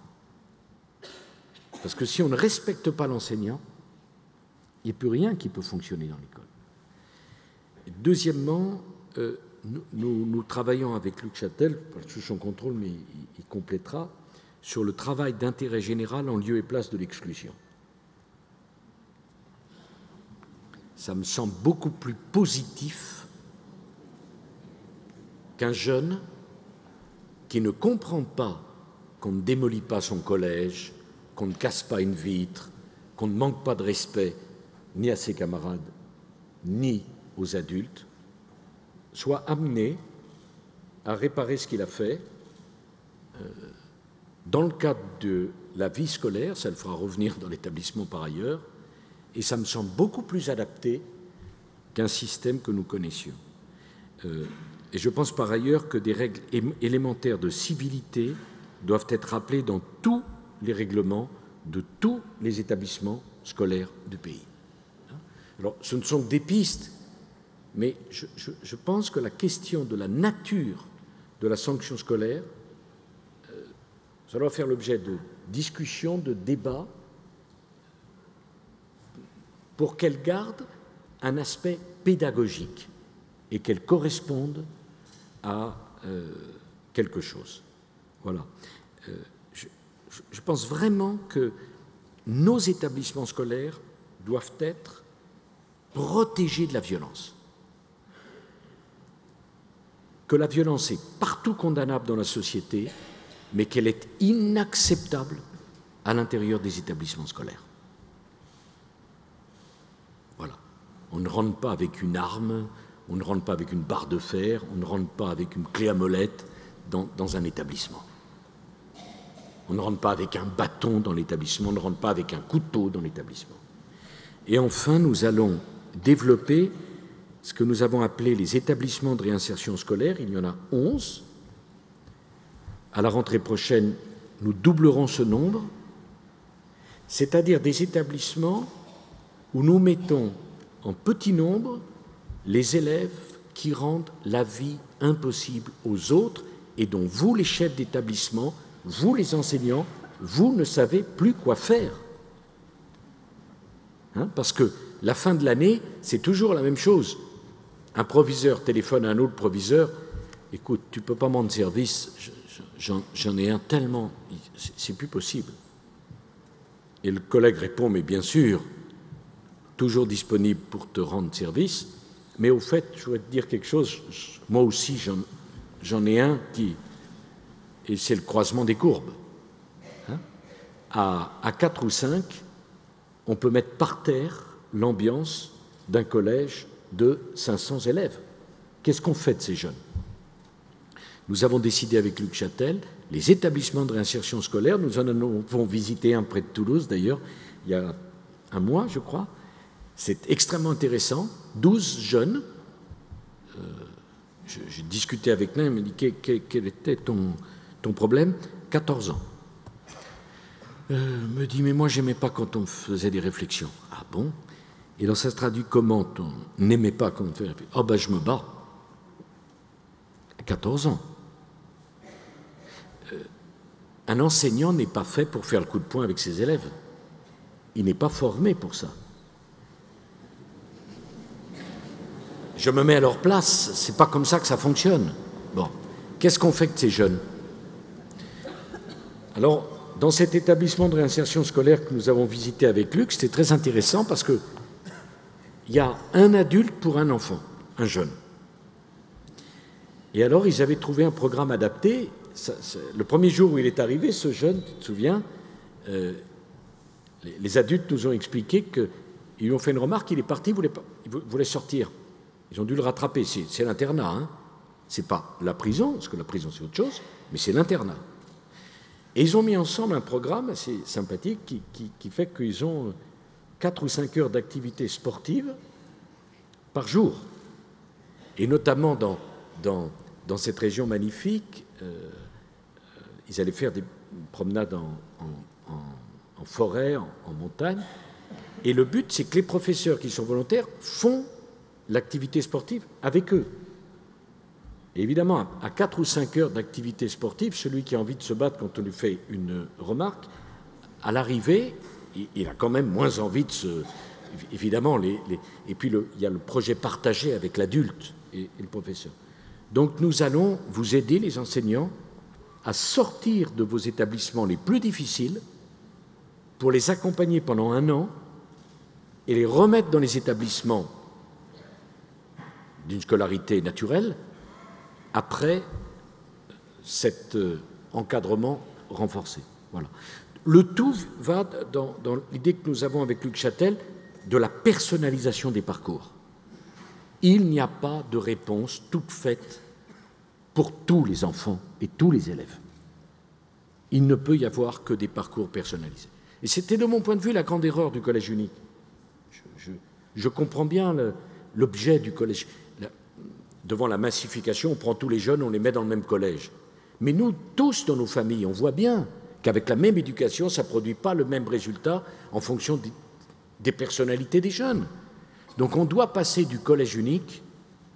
Parce que si on ne respecte pas l'enseignant, il n'y a plus rien qui peut fonctionner dans l'école. Deuxièmement, nous travaillons avec Luc Châtel, sous son contrôle, mais il complétera, sur le travail d'intérêt général en lieu et place de l'exclusion. Ça me semble beaucoup plus positif qu'un jeune qui ne comprend pas qu'on ne démolit pas son collège, qu'on ne casse pas une vitre, qu'on ne manque pas de respect ni à ses camarades, ni aux adultes, soit amené à réparer ce qu'il a fait dans le cadre de la vie scolaire, ça le fera revenir dans l'établissement par ailleurs, et ça me semble beaucoup plus adapté qu'un système que nous connaissions. Et je pense par ailleurs que des règles élémentaires de civilité doivent être rappelées dans tous les règlements de tous les établissements scolaires du pays. Alors, ce ne sont que des pistes, mais je pense que la question de la nature de la sanction scolaire, ça doit faire l'objet de discussions, de débats, pour qu'elle garde un aspect pédagogique et qu'elle corresponde à quelque chose. Voilà. Je pense vraiment que nos établissements scolaires doivent être protégés de la violence. Que la violence est partout condamnable dans la société, mais qu'elle est inacceptable à l'intérieur des établissements scolaires. Voilà. On ne rentre pas avec une arme, on ne rentre pas avec une barre de fer, on ne rentre pas avec une clé à molette dans un établissement. On ne rentre pas avec un bâton dans l'établissement, on ne rentre pas avec un couteau dans l'établissement. Et enfin, nous allons développer ce que nous avons appelé les établissements de réinsertion scolaire. Il y en a 11. À la rentrée prochaine, nous doublerons ce nombre, c'est-à-dire des établissements où nous mettons en petit nombre les élèves qui rendent la vie impossible aux autres et dont vous, les chefs d'établissement, vous, les enseignants, vous ne savez plus quoi faire. Parce que la fin de l'année, c'est toujours la même chose. Un proviseur téléphone à un autre proviseur, écoute, tu ne peux pas me rendre service, j'en ai un tellement, c'est plus possible. Et le collègue répond, mais bien sûr, toujours disponible pour te rendre service. Mais au fait, je voudrais te dire quelque chose. Moi aussi, j'en ai un et c'est le croisement des courbes. Hein? À 4 ou 5, on peut mettre par terre l'ambiance d'un collège de 500 élèves. Qu'est-ce qu'on fait de ces jeunes? Nous avons décidé avec Luc Châtel, les établissements de réinsertion scolaire, nous en avons visité un près de Toulouse d'ailleurs, il y a un mois, je crois. C'est extrêmement intéressant. 12 jeunes. J'ai discuté avec l'un, il m'a dit quel était ton problème? 14 ans. Me dit, mais moi, j'aimais pas quand on faisait des réflexions. Ah bon? Et alors, ça se traduit comment? On n'aimait pas quand on fait des réflexions. Oh, ben, je me bats. 14 ans. Un enseignant n'est pas fait pour faire le coup de poing avec ses élèves. Il n'est pas formé pour ça. Je me mets à leur place, c'est pas comme ça que ça fonctionne. Bon, qu'est-ce qu'on fait de ces jeunes? Alors, dans cet établissement de réinsertion scolaire que nous avons visité avec Luc, c'était très intéressant parce que il y a un adulte pour un enfant, un jeune. Et alors, ils avaient trouvé un programme adapté. Le premier jour où il est arrivé, ce jeune, tu te souviens, les adultes nous ont expliqué qu'ils lui ont fait une remarque, il est parti, il voulait sortir. Ils ont dû le rattraper. C'est l'internat, hein. C'est pas la prison, parce que la prison c'est autre chose, mais c'est l'internat. Et ils ont mis ensemble un programme assez sympathique qui fait qu'ils ont 4 ou 5 heures d'activité sportive par jour. Et notamment dans cette région magnifique, ils allaient faire des promenades en forêt, en montagne. Et le but, c'est que les professeurs qui sont volontaires font l'activité sportive avec eux. Et évidemment, à 4 ou 5 heures d'activité sportive, celui qui a envie de se battre quand on lui fait une remarque, à l'arrivée, il a quand même moins envie de se... Évidemment, et puis il y a le projet partagé avec l'adulte et le professeur. Donc nous allons vous aider, les enseignants, à sortir de vos établissements les plus difficiles pour les accompagner pendant 1 an et les remettre dans les établissements d'une scolarité naturelle après cet encadrement renforcé. Voilà. Le tout va dans l'idée que nous avons avec Luc Châtel de la personnalisation des parcours. Il n'y a pas de réponse toute faite pour tous les enfants et tous les élèves. Il ne peut y avoir que des parcours personnalisés. Et c'était de mon point de vue la grande erreur du collège unique. Je comprends bien l'objet du collège. Devant la massification, on prend tous les jeunes, on les met dans le même collège. Mais nous, tous dans nos familles, on voit bien qu'avec la même éducation, ça ne produit pas le même résultat en fonction des personnalités des jeunes. Donc on doit passer du collège unique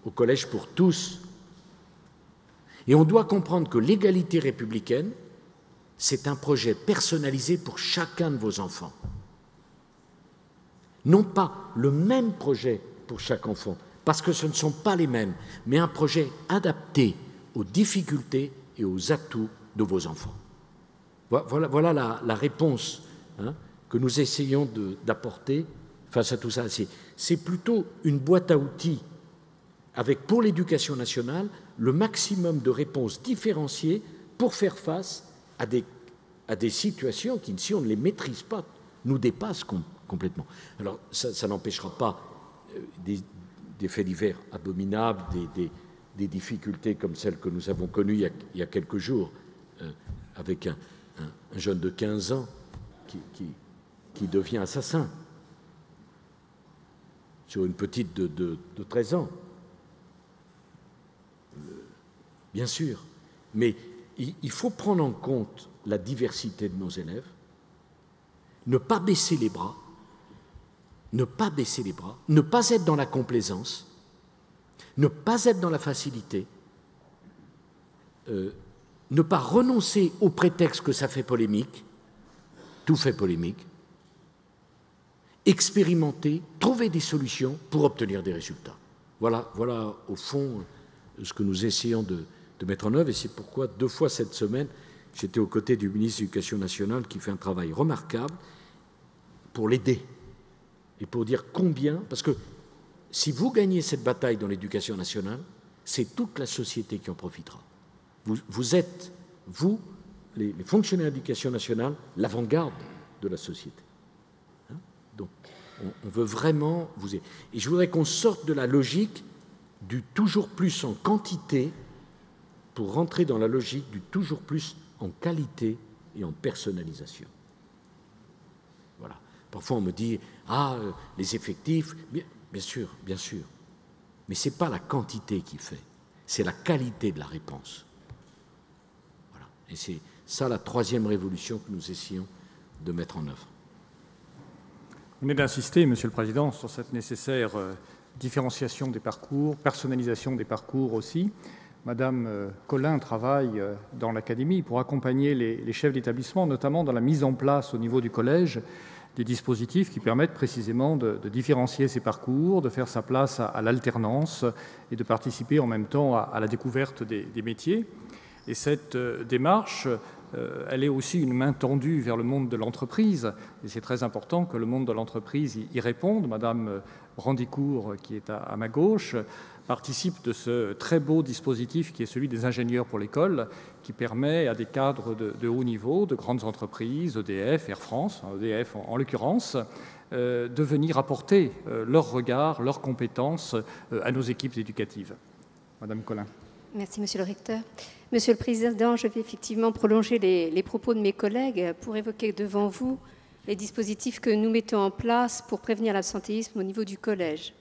au collège pour tous. Et on doit comprendre que l'égalité républicaine, c'est un projet personnalisé pour chacun de vos enfants. Non pas le même projet pour chaque enfant, parce que ce ne sont pas les mêmes, mais un projet adapté aux difficultés et aux atouts de vos enfants. Voilà la réponse que nous essayons d'apporter face à tout ça. C'est plutôt une boîte à outils avec, pour l'éducation nationale, le maximum de réponses différenciées pour faire face à des situations qui, si on ne les maîtrise pas, nous dépassent complètement. Alors, ça n'empêchera pas des faits divers abominables, des difficultés comme celles que nous avons connues il y a quelques jours, avec un jeune de 15 ans qui devient assassin sur une petite de 13 ans. Bien sûr, mais il faut prendre en compte la diversité de nos élèves, ne pas baisser les bras, ne pas être dans la complaisance, ne pas être dans la facilité, ne pas renoncer au prétexte que ça fait polémique, tout fait polémique, expérimenter, trouver des solutions pour obtenir des résultats. Voilà au fond ce que nous essayons de mettre en œuvre, et c'est pourquoi 2 fois cette semaine, j'étais aux côtés du ministre de l'Éducation nationale qui fait un travail remarquable pour l'aider et pour dire combien, parce que si vous gagnez cette bataille dans l'éducation nationale, c'est toute la société qui en profitera. Vous êtes, vous, les fonctionnaires d'éducation nationale, l'avant-garde de la société. Hein? Donc, on veut vraiment vous aider. Et je voudrais qu'on sorte de la logique du toujours plus en quantité pour rentrer dans la logique du toujours plus en qualité et en personnalisation. Voilà. Parfois, on me dit « Ah, les effectifs… » Bien sûr, bien sûr. Mais ce n'est pas la quantité qui fait, c'est la qualité de la réponse. Voilà. Et c'est ça la troisième révolution que nous essayons de mettre en œuvre. Vous venez d'insister, Monsieur le Président, sur cette nécessaire différenciation des parcours, personnalisation des parcours aussi. Madame Colin travaille dans l'Académie pour accompagner les chefs d'établissement, notamment dans la mise en place au niveau du collège des dispositifs qui permettent précisément de différencier ces parcours, de faire sa place à l'alternance et de participer en même temps à la découverte des métiers. Et cette démarche, elle est aussi une main tendue vers le monde de l'entreprise. Et c'est très important que le monde de l'entreprise y réponde. Madame Brandicourt, qui est à ma gauche, participe de ce très beau dispositif qui est celui des ingénieurs pour l'école, qui permet à des cadres de haut niveau, de grandes entreprises, EDF, Air France, EDF en l'occurrence, de venir apporter leur regard, leurs compétences à nos équipes éducatives. Madame Colin. Merci, Monsieur le Recteur. Monsieur le Président, je vais effectivement prolonger les propos de mes collègues pour évoquer devant vous les dispositifs que nous mettons en place pour prévenir l'absentéisme au niveau du collège.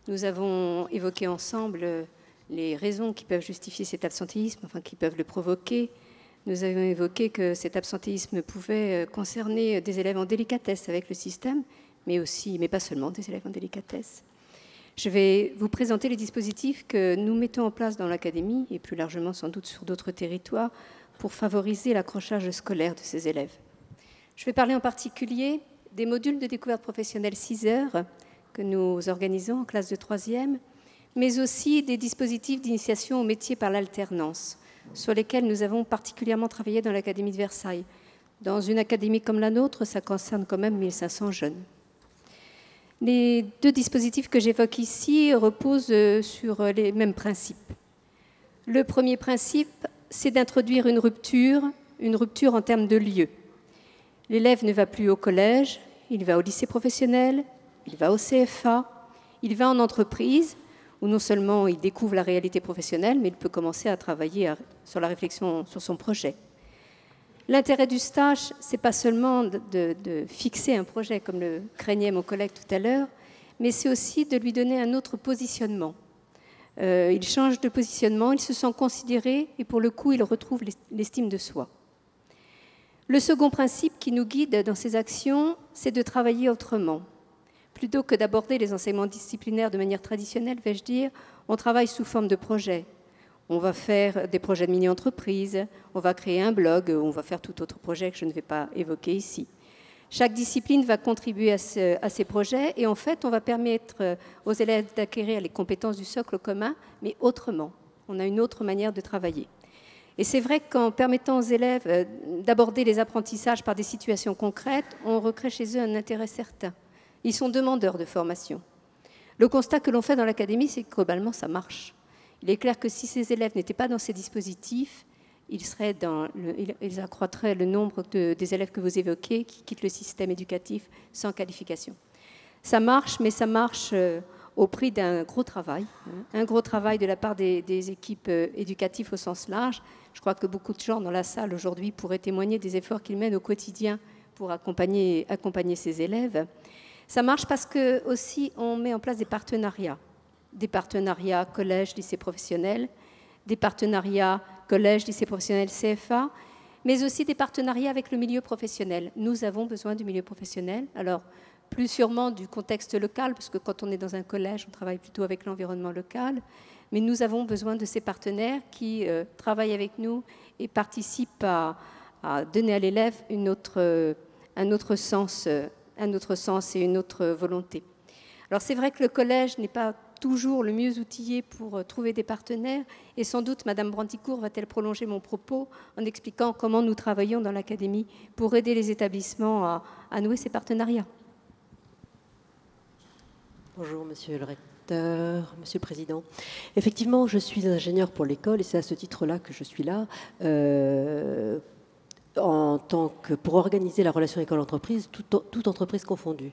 Nous avons évoqué ensemble les raisons qui peuvent justifier cet absentéisme, enfin qui peuvent le provoquer. Nous avons évoqué que cet absentéisme pouvait concerner des élèves en délicatesse avec le système, mais pas seulement des élèves en délicatesse. Je vais vous présenter les dispositifs que nous mettons en place dans l'Académie, et plus largement sans doute sur d'autres territoires, pour favoriser l'accrochage scolaire de ces élèves. Je vais parler en particulier des modules de découverte professionnelle 6 heures que nous organisons en classe de 3e, mais aussi des dispositifs d'initiation au métier par l'alternance, sur lesquels nous avons particulièrement travaillé dans l'Académie de Versailles. Dans une académie comme la nôtre, ça concerne quand même 1500 jeunes. Les deux dispositifs que j'évoque ici reposent sur les mêmes principes. Le premier principe, c'est d'introduire une rupture en termes de lieu. L'élève ne va plus au collège, il va au lycée professionnel, il va au CFA, il va en entreprise, où non seulement il découvre la réalité professionnelle, mais il peut commencer à travailler sur la réflexion sur son projet. L'intérêt du stage, ce n'est pas seulement de fixer un projet, comme le craignait mon collègue tout à l'heure, mais c'est aussi de lui donner un autre positionnement. Il change de positionnement, il se sent considéré et pour le coup, il retrouve l'estime de soi. Le second principe qui nous guide dans ces actions, c'est de travailler autrement. Plutôt que d'aborder les enseignements disciplinaires de manière traditionnelle, vais-je dire, on travaille sous forme de projets. On va faire des projets de mini-entreprise, on va créer un blog, on va faire tout autre projet que je ne vais pas évoquer ici. Chaque discipline va contribuer à ces projets et en fait, on va permettre aux élèves d'acquérir les compétences du socle commun, mais autrement. On a une autre manière de travailler. Et c'est vrai qu'en permettant aux élèves d'aborder les apprentissages par des situations concrètes, on recrée chez eux un intérêt certain. Ils sont demandeurs de formation. Le constat que l'on fait dans l'académie, c'est que globalement, ça marche. Il est clair que si ces élèves n'étaient pas dans ces dispositifs, ils accroîtraient le nombre des élèves que vous évoquez qui quittent le système éducatif sans qualification. Ça marche, mais ça marche au prix d'un gros travail, un gros travail de la part des équipes éducatives au sens large. Je crois que beaucoup de gens dans la salle aujourd'hui pourraient témoigner des efforts qu'ils mènent au quotidien pour accompagner ces élèves. Ça marche parce que aussi on met en place des partenariats collège, lycée professionnel, des partenariats collège, lycée professionnel, CFA, mais aussi des partenariats avec le milieu professionnel. Nous avons besoin du milieu professionnel, alors plus sûrement du contexte local, parce que quand on est dans un collège, on travaille plutôt avec l'environnement local, mais nous avons besoin de ces partenaires qui travaillent avec nous et participent à donner à l'élève un autre sens et une autre volonté. Alors c'est vrai que le collège n'est pas toujours le mieux outillé pour trouver des partenaires et sans doute Madame Brandicourt va-t-elle prolonger mon propos en expliquant comment nous travaillons dans l'académie pour aider les établissements à nouer ces partenariats. Bonjour, monsieur le recteur, monsieur le président. Effectivement, je suis ingénieur pour l'école et c'est à ce titre-là que je suis là, en tant que pour organiser la relation école-entreprise, toute entreprise confondue.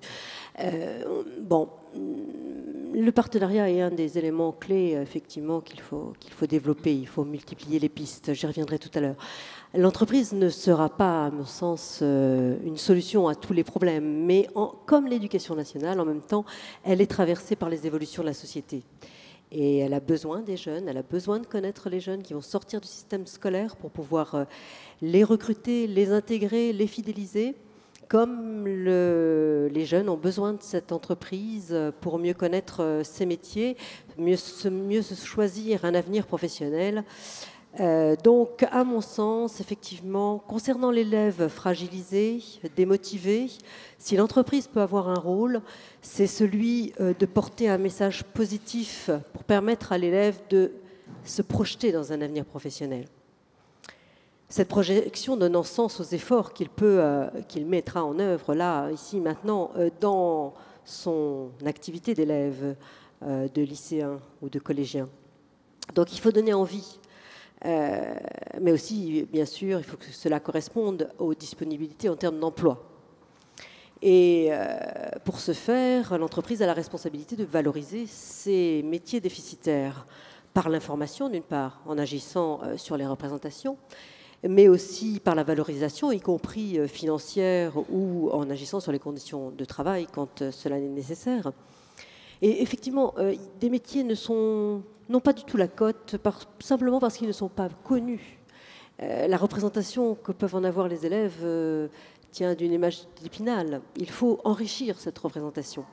Bon, le partenariat est un des éléments clés, effectivement, qu'il faut développer. Il faut multiplier les pistes. J'y reviendrai tout à l'heure. L'entreprise ne sera pas, à mon sens, une solution à tous les problèmes, mais comme l'éducation nationale, en même temps, elle est traversée par les évolutions de la société. Et elle a besoin des jeunes, elle a besoin de connaître les jeunes qui vont sortir du système scolaire pour pouvoir les recruter, les intégrer, les fidéliser, comme les jeunes ont besoin de cette entreprise pour mieux connaître ses métiers, mieux se choisir un avenir professionnel. Donc, à mon sens, effectivement, concernant l'élève fragilisé, démotivé, si l'entreprise peut avoir un rôle, c'est celui de porter un message positif pour permettre à l'élève de se projeter dans un avenir professionnel. Cette projection donnant sens aux efforts qu'il mettra en œuvre, là, ici, maintenant, dans son activité d'élève, de lycéen ou de collégien. Donc, il faut donner envie. Mais aussi, bien sûr, il faut que cela corresponde aux disponibilités en termes d'emploi. Et pour ce faire, l'entreprise a la responsabilité de valoriser ces métiers déficitaires par l'information, d'une part, en agissant sur les représentations, mais aussi par la valorisation, y compris financière ou en agissant sur les conditions de travail quand cela est nécessaire. Et effectivement, des métiers n'ont pas du tout la cote, simplement parce qu'ils ne sont pas connus. La représentation que peuvent en avoir les élèves tient d'une image d'Épinal. Il faut enrichir cette représentation.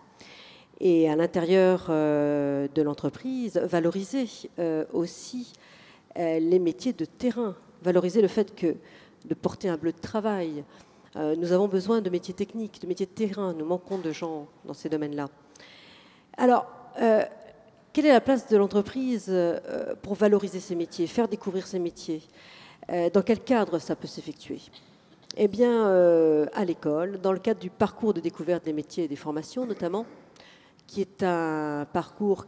Et à l'intérieur de l'entreprise, valoriser aussi les métiers de terrain, valoriser le fait de porter un bleu de travail. Nous avons besoin de métiers techniques, de métiers de terrain. Nous manquons de gens dans ces domaines-là. Alors, quelle est la place de l'entreprise pour valoriser ces métiers, faire découvrir ces métiers? Dans quel cadre ça peut s'effectuer? Eh bien, à l'école, dans le cadre du parcours de découverte des métiers et des formations, notamment, qui est un parcours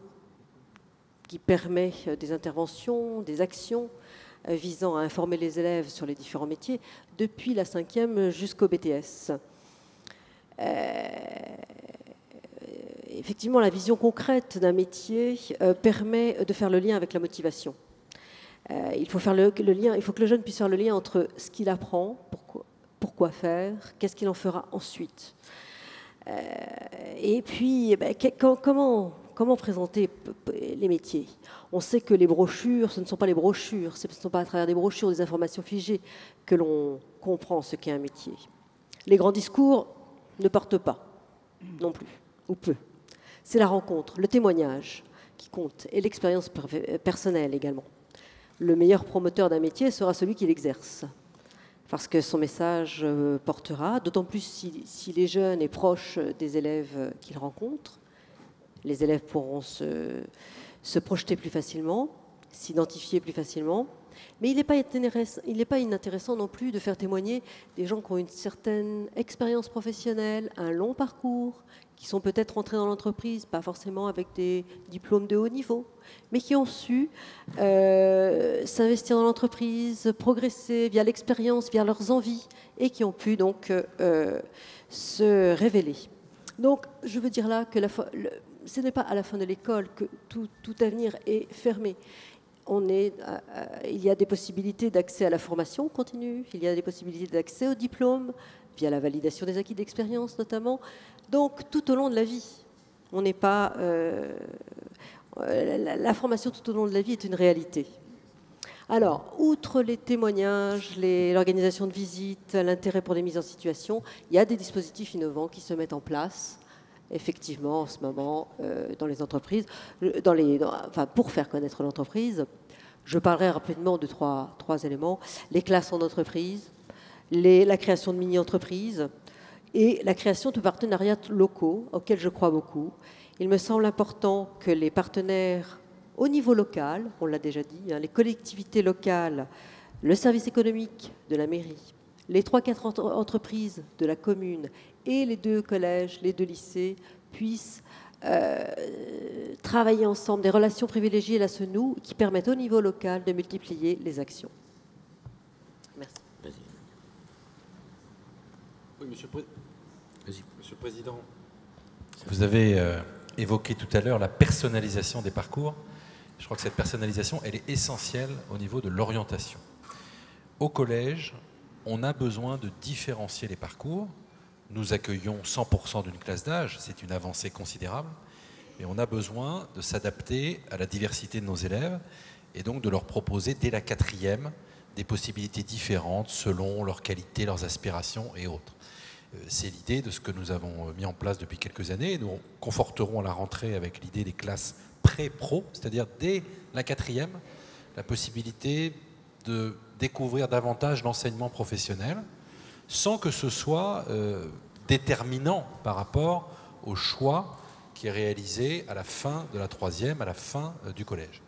qui permet des interventions, des actions visant à informer les élèves sur les différents métiers, depuis la 5e jusqu'au BTS. Effectivement, la vision concrète d'un métier permet de faire le lien avec la motivation. Il faut faire le lien, il faut que le jeune puisse faire le lien entre ce qu'il apprend, pourquoi faire, qu'est-ce qu'il en fera ensuite. Et puis, comment présenter les métiers? On sait que les brochures, ce ne sont pas les brochures, ce ne sont pas à travers des brochures, des informations figées que l'on comprend ce qu'est un métier. Les grands discours ne portent pas, non plus, ou peu. C'est la rencontre, le témoignage qui compte, et l'expérience personnelle également. Le meilleur promoteur d'un métier sera celui qui l'exerce, parce que son message portera, d'autant plus si les jeunes est proche des élèves qu'ils rencontrent. Les élèves pourront se projeter plus facilement, s'identifier plus facilement. Mais il n'est pas inintéressant non plus de faire témoigner des gens qui ont une certaine expérience professionnelle, un long parcours, qui sont peut-être entrés dans l'entreprise, pas forcément avec des diplômes de haut niveau, mais qui ont su s'investir dans l'entreprise, progresser via l'expérience, via leurs envies, et qui ont pu donc se révéler. Donc, je veux dire là que ce n'est pas à la fin de l'école que tout avenir est fermé. Il y a des possibilités d'accès à la formation continue, il y a des possibilités d'accès au diplôme, via la validation des acquis d'expérience notamment. Donc, tout au long de la vie, on n'est pas... la formation tout au long de la vie est une réalité. Alors, outre les témoignages, l'organisation de visites, l'intérêt pour les mises en situation, il y a des dispositifs innovants qui se mettent en place, effectivement, en ce moment, dans les entreprises, pour faire connaître l'entreprise. Je parlerai rapidement de trois éléments. Les classes en entreprise, la création de mini-entreprises et la création de partenariats locaux, auxquels je crois beaucoup. Il me semble important que les partenaires au niveau local, on l'a déjà dit, les collectivités locales, le service économique de la mairie, les 3-4 entreprises de la commune et les 2 collèges, les 2 lycées puissent travailler ensemble, des relations privilégiées là se nouent, qui permettent au niveau local de multiplier les actions. Merci. Oui, Monsieur le Président, vous avez évoqué tout à l'heure la personnalisation des parcours. Je crois que cette personnalisation, elle est essentielle au niveau de l'orientation. Au collège, on a besoin de différencier les parcours. Nous accueillons 100% d'une classe d'âge, c'est une avancée considérable, mais on a besoin de s'adapter à la diversité de nos élèves et donc de leur proposer dès la 4e des possibilités différentes selon leurs qualités, leurs aspirations et autres. C'est l'idée de ce que nous avons mis en place depuis quelques années. Nous conforterons à la rentrée avec l'idée des classes pré-pro, c'est-à-dire dès la 4e, la possibilité de découvrir davantage l'enseignement professionnel sans que ce soit déterminant par rapport au choix qui est réalisé à la fin de la 3e, à la fin du collège.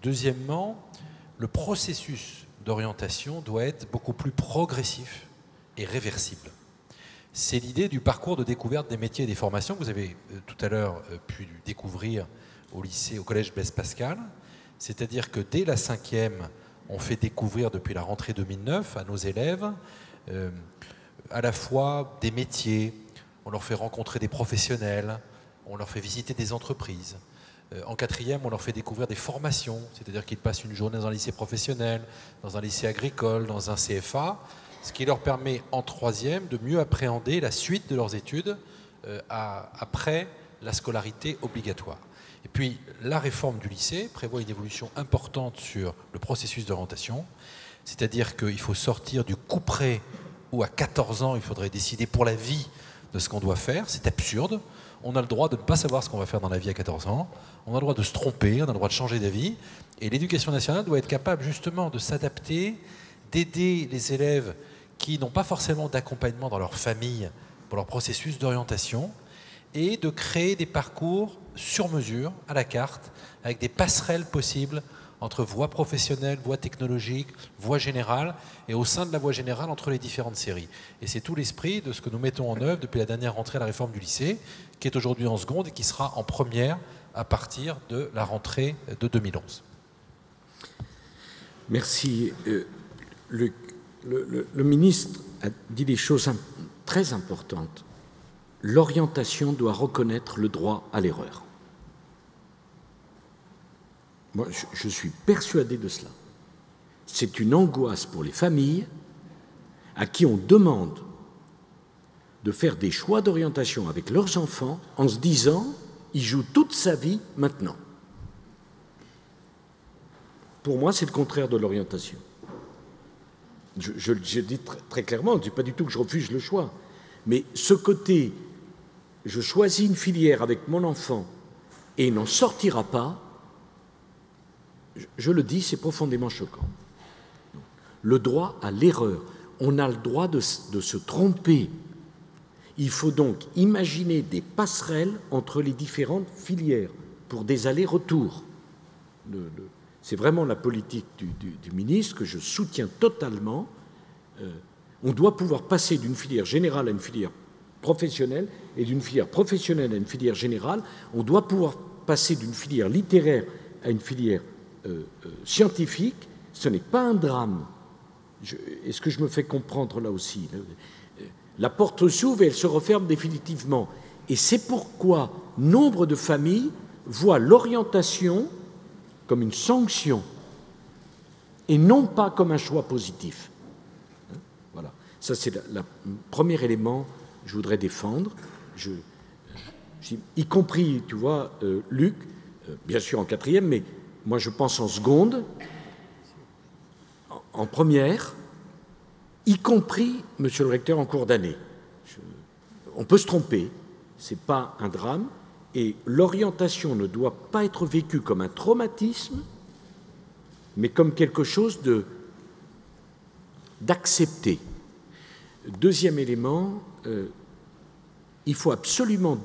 Deuxièmement, le processus d'orientation doit être beaucoup plus progressif et réversible. C'est l'idée du parcours de découverte des métiers et des formations que vous avez tout à l'heure pu découvrir au lycée, au collège Blaise Pascal. C'est-à-dire que dès la 5e, on fait découvrir depuis la rentrée 2009 à nos élèves à la fois des métiers, on leur fait rencontrer des professionnels, on leur fait visiter des entreprises. En 4e, on leur fait découvrir des formations, c'est-à-dire qu'ils passent une journée dans un lycée professionnel, dans un lycée agricole, dans un CFA, ce qui leur permet en 3e de mieux appréhender la suite de leurs études après la scolarité obligatoire. Et puis, la réforme du lycée prévoit une évolution importante sur le processus d'orientation, c'est-à-dire qu'il faut sortir du couperet où à 14 ans, il faudrait décider pour la vie de ce qu'on doit faire. C'est absurde. On a le droit de ne pas savoir ce qu'on va faire dans la vie à 14 ans. On a le droit de se tromper, on a le droit de changer d'avis. Et l'éducation nationale doit être capable justement de s'adapter, d'aider les élèves qui n'ont pas forcément d'accompagnement dans leur famille pour leur processus d'orientation et de créer des parcours sur mesure, à la carte, avec des passerelles possibles entre voie professionnelle, voie technologique, voie générale, et au sein de la voie générale entre les différentes séries. Et c'est tout l'esprit de ce que nous mettons en œuvre depuis la dernière rentrée à la réforme du lycée, qui est aujourd'hui en seconde et qui sera en première à partir de la rentrée de 2011. Merci. Le ministre a dit des choses très importantes. L'orientation doit reconnaître le droit à l'erreur. Moi, je suis persuadé de cela. C'est une angoisse pour les familles à qui on demande de faire des choix d'orientation avec leurs enfants en se disant « il joue toute sa vie maintenant ». Pour moi, c'est le contraire de l'orientation. Je dis très clairement, je ne dis pas du tout que je refuse le choix, mais ce côté « je choisis une filière avec mon enfant et il n'en sortira pas », je le dis, c'est profondément choquant. Le droit à l'erreur. On a le droit de se tromper. Il faut donc imaginer des passerelles entre les différentes filières pour des allers-retours. C'est vraiment la politique du ministre que je soutiens totalement. On doit pouvoir passer d'une filière générale à une filière professionnelle et d'une filière professionnelle à une filière générale. On doit pouvoir passer d'une filière littéraire à une filière scientifique. Ce n'est pas un drame. Est-ce que je me fais comprendre là aussi? La porte s'ouvre et elle se referme définitivement. Et c'est pourquoi nombre de familles voient l'orientation comme une sanction et non pas comme un choix positif. Voilà. Ça, c'est le premier élément que je voudrais défendre. Y compris, tu vois, Luc, bien sûr en 4e, mais moi je pense en seconde, en première, y compris, monsieur le recteur, en cours d'année. On peut se tromper, ce n'est pas un drame, et l'orientation ne doit pas être vécue comme un traumatisme, mais comme quelque chose d'accepté. Deuxième élément, il faut absolument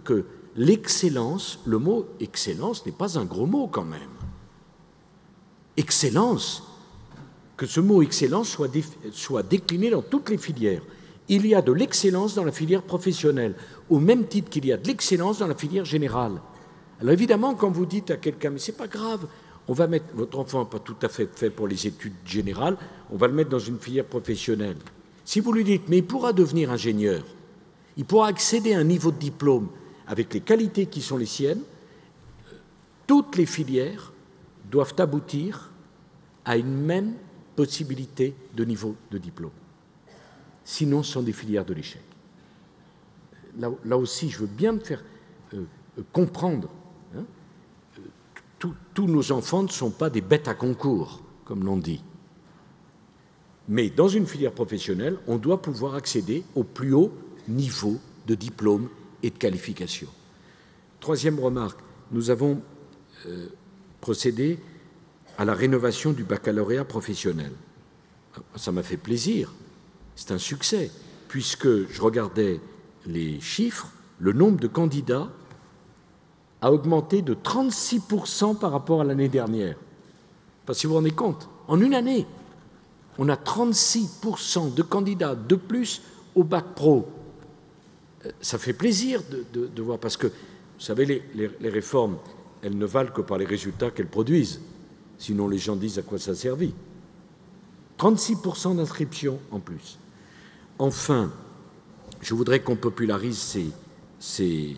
que l'excellence, le mot excellence n'est pas un gros mot quand même. Excellence, que ce mot excellence soit décliné dans toutes les filières. Il y a de l'excellence dans la filière professionnelle. au même titre qu'il y a de l'excellence dans la filière générale. Alors évidemment, quand vous dites à quelqu'un, mais c'est pas grave, on va mettre votre enfant pas tout à fait pour les études générales, on va le mettre dans une filière professionnelle. Si vous lui dites, mais il pourra devenir ingénieur, il pourra accéder à un niveau de diplôme avec les qualités qui sont les siennes, toutes les filières doivent aboutir à une même possibilité de niveau de diplôme. Sinon, ce sont des filières de l'échec. Là aussi, je veux bien me faire comprendre. Hein, tous nos enfants ne sont pas des bêtes à concours, comme l'on dit. Mais dans une filière professionnelle, on doit pouvoir accéder au plus haut niveau de diplôme et de qualification. Troisième remarque, nous avons procédé à la rénovation du baccalauréat professionnel. Ça m'a fait plaisir, c'est un succès, puisque je regardais les chiffres, le nombre de candidats a augmenté de 36% par rapport à l'année dernière. Parce que si vous vous rendez compte, en une année, on a 36% de candidats de plus au bac pro. Ça fait plaisir de voir, parce que, vous savez, les réformes, elles ne valent que par les résultats qu'elles produisent. Sinon, les gens disent à quoi ça a servi. 36% d'inscription en plus. Enfin, je voudrais qu'on popularise ces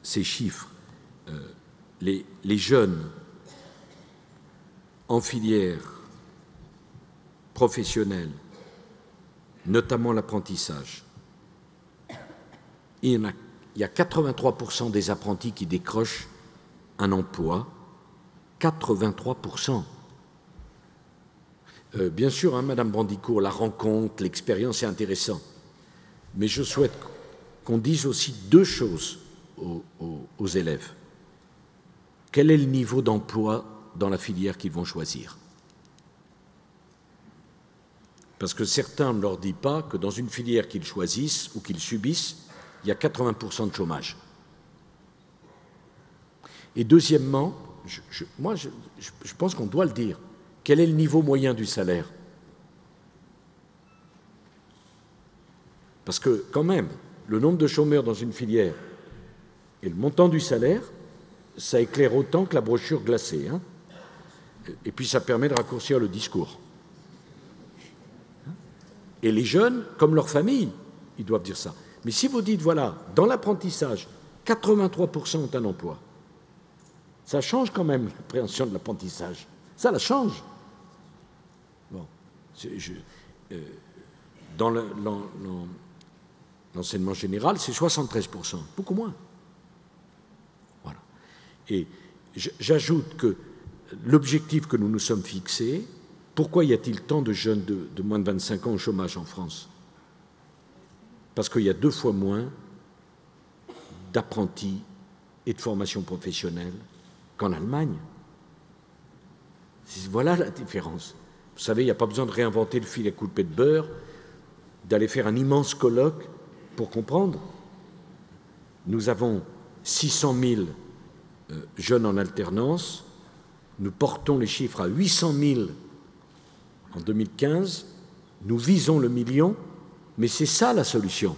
chiffres. Les jeunes en filière professionnelle, notamment l'apprentissage, il y a 83% des apprentis qui décrochent un emploi. 83%. Bien sûr, hein, Madame Brandicourt, la rencontre, l'expérience est intéressant. Mais je souhaite qu'on dise aussi deux choses aux élèves. Quel est le niveau d'emploi dans la filière qu'ils vont choisir? Parce que certains ne leur disent pas que dans une filière qu'ils choisissent ou qu'ils subissent, il y a 80% de chômage. Et deuxièmement, je pense qu'on doit le dire, quel est le niveau moyen du salaire? Parce que quand même, le nombre de chômeurs dans une filière et le montant du salaire, ça éclaire autant que la brochure glacée. Hein, et puis ça permet de raccourcir le discours. Et les jeunes, comme leur famille, ils doivent dire ça. Mais si vous dites, voilà, dans l'apprentissage, 83% ont un emploi, ça change quand même l'appréhension de l'apprentissage. Ça la change. Bon, dans l'enseignement général, c'est 73%, beaucoup moins. Voilà. Et j'ajoute que l'objectif que nous nous sommes fixés, pourquoi y a-t-il tant de jeunes de moins de 25 ans au chômage en France? Parce qu'il y a 2 fois moins d'apprentis et de formation professionnelle qu'en Allemagne. Voilà la différence. Vous savez, il n'y a pas besoin de réinventer le fil à couper de beurre, d'aller faire un immense colloque pour comprendre. Nous avons 600 000 jeunes en alternance. Nous portons les chiffres à 800 000 en 2015. Nous visons le million, mais c'est ça la solution.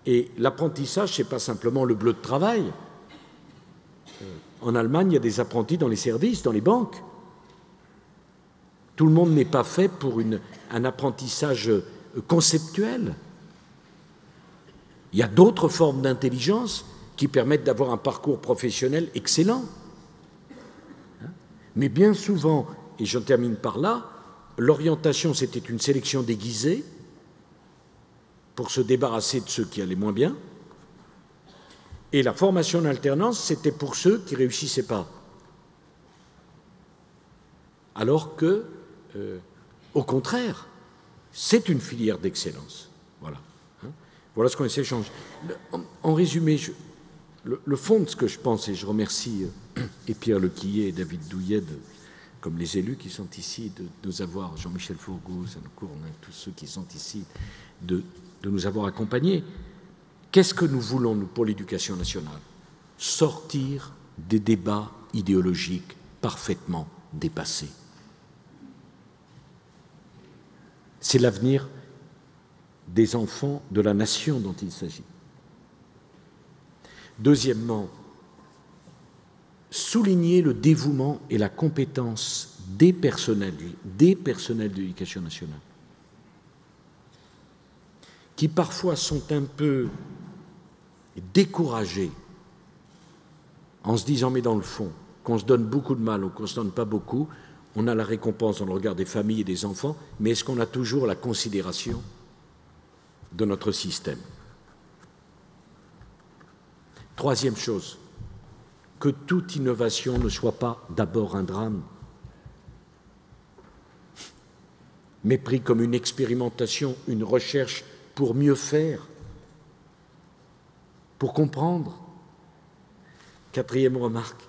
Et l'apprentissage, ce n'est pas simplement le bleu de travail. En Allemagne, il y a des apprentis dans les services, dans les banques. Tout le monde n'est pas fait pour un apprentissage conceptuel. Il y a d'autres formes d'intelligence qui permettent d'avoir un parcours professionnel excellent. Mais bien souvent, et je termine par là, l'orientation, c'était une sélection déguisée pour se débarrasser de ceux qui allaient moins bien. Et la formation en alternance, c'était pour ceux qui ne réussissaient pas. Alors que, au contraire, c'est une filière d'excellence. Voilà. Voilà ce qu'on essaie de changer. En résumé, le fond de ce que je pense, et je remercie et Pierre Lequillet et David Douillet, comme les élus qui sont ici, de nous avoir, Jean-Michel Fourgou, Sanocourt, tous ceux qui sont ici, de nous avoir accompagnés. Qu'est-ce que nous voulons, nous, pour l'éducation nationale? Sortir des débats idéologiques parfaitement dépassés. C'est l'avenir des enfants de la nation dont il s'agit. Deuxièmement, souligner le dévouement et la compétence des personnels de l'éducation nationale, qui parfois sont un peu découragés en se disant, mais dans le fond, qu'on se donne beaucoup de mal ou qu'on ne se donne pas beaucoup, on a la récompense dans le regard des familles et des enfants, mais est-ce qu'on a toujours la considération de notre système? Troisième chose, que toute innovation ne soit pas d'abord un drame, mais pris comme une expérimentation, une recherche pour mieux faire, pour comprendre. Quatrième remarque,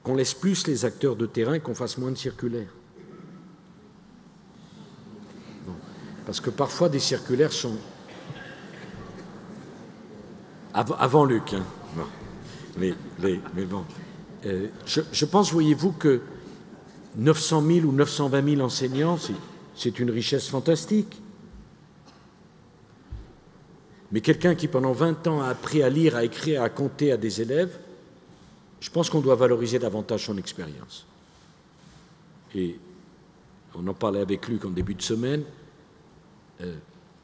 qu'on laisse plus les acteurs de terrain, qu'on fasse moins de circulaires. Bon. Parce que parfois des circulaires sont... Avant Luc, hein. Bon. Mais bon. Je pense, voyez-vous, que 900 000 ou 920 000 enseignants, c'est une richesse fantastique. Mais quelqu'un qui, pendant 20 ans, a appris à lire, à écrire, à compter à des élèves, je pense qu'on doit valoriser davantage son expérience. Et on en parlait avec Luc en début de semaine,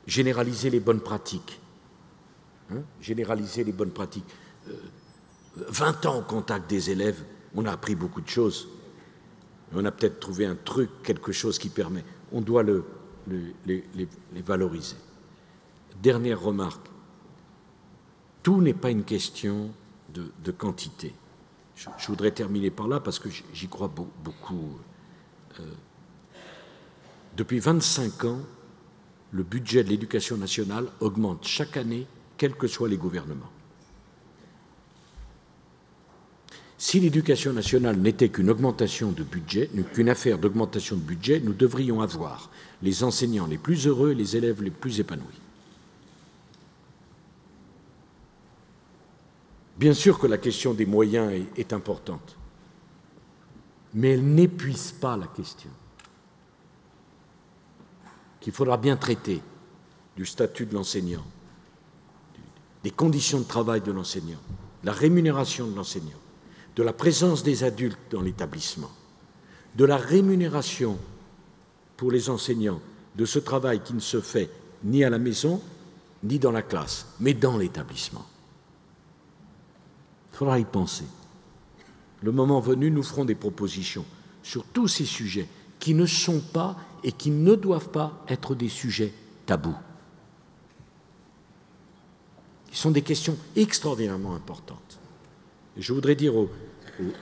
généraliser les bonnes pratiques. Hein, généraliser les bonnes pratiques. 20 ans au contact des élèves, on a appris beaucoup de choses. On a peut-être trouvé un truc, quelque chose qui permet. On doit les valoriser. Dernière remarque. Tout n'est pas une question de quantité. Je voudrais terminer par là parce que j'y crois beaucoup. Depuis 25 ans, le budget de l'éducation nationale augmente chaque année, quels que soient les gouvernements. Si l'éducation nationale n'était qu'une augmentation de budget, qu'une affaire d'augmentation de budget, nous devrions avoir les enseignants les plus heureux et les élèves les plus épanouis. Bien sûr que la question des moyens est importante, mais elle n'épuise pas la question qu'il faudra bien traiter du statut de l'enseignant, des conditions de travail de l'enseignant, la rémunération de l'enseignant, de la présence des adultes dans l'établissement, de la rémunération pour les enseignants de ce travail qui ne se fait ni à la maison, ni dans la classe, mais dans l'établissement. Il faudra y penser. Le moment venu, nous ferons des propositions sur tous ces sujets qui ne sont pas et qui ne doivent pas être des sujets tabous. Ils sont des questions extraordinairement importantes. Et je voudrais dire au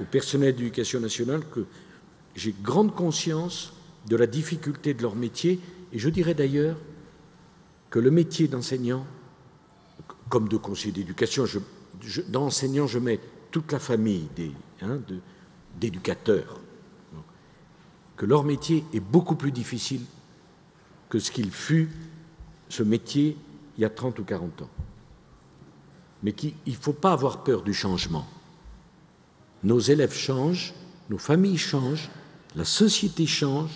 personnel d'éducation nationale que j'ai grande conscience de la difficulté de leur métier, et je dirais d'ailleurs que le métier d'enseignant, comme de conseiller d'éducation, dans enseignant, je mets toute la famille d'éducateurs, que leur métier est beaucoup plus difficile que ce qu'il fut, ce métier, il y a 30 ou 40 ans. Mais il ne faut pas avoir peur du changement. Nos élèves changent, nos familles changent, la société change,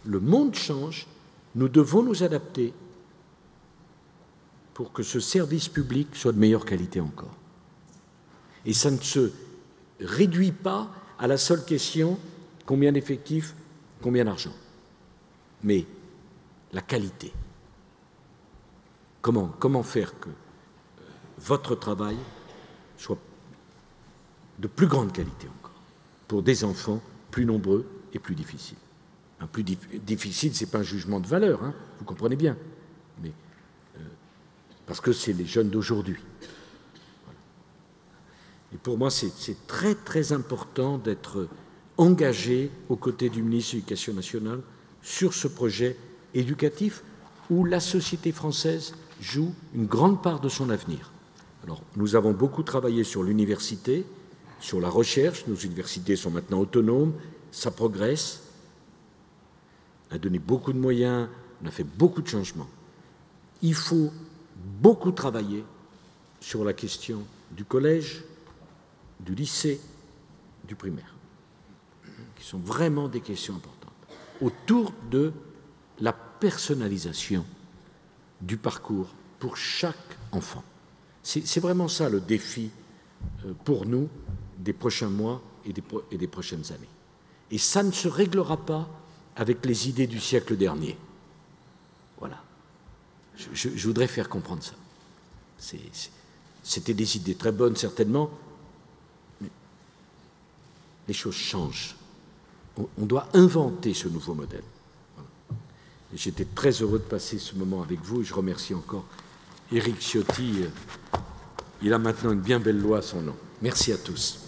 le monde change, nous devons nous adapter pour que ce service public soit de meilleure qualité encore. Et ça ne se réduit pas à la seule question combien d'effectifs, combien d'argent, mais la qualité. Comment faire que votre travail soit de plus grande qualité encore, pour des enfants plus nombreux et plus difficiles. Plus difficile, ce n'est pas un jugement de valeur, hein, vous comprenez bien, mais parce que c'est les jeunes d'aujourd'hui. Voilà. Et pour moi, c'est très très important d'être engagé aux côtés du ministre de l'Éducation nationale sur ce projet éducatif où la société française joue une grande part de son avenir. Alors, nous avons beaucoup travaillé sur l'université, sur la recherche. Nos universités sont maintenant autonomes, ça progresse. On a donné beaucoup de moyens, on a fait beaucoup de changements. Il faut beaucoup travailler sur la question du collège, du lycée, du primaire, qui sont vraiment des questions importantes, autour de la personnalisation du parcours pour chaque enfant. C'est vraiment ça le défi pour nous des prochains mois et des prochaines années. Et ça ne se réglera pas avec les idées du siècle dernier. Voilà. Je voudrais faire comprendre ça. C'était des idées très bonnes, certainement, mais les choses changent. On doit inventer ce nouveau modèle. Voilà. Et j'étais très heureux de passer ce moment avec vous, et je remercie encore Éric Ciotti. Il a maintenant une bien belle loi à son nom. Merci à tous.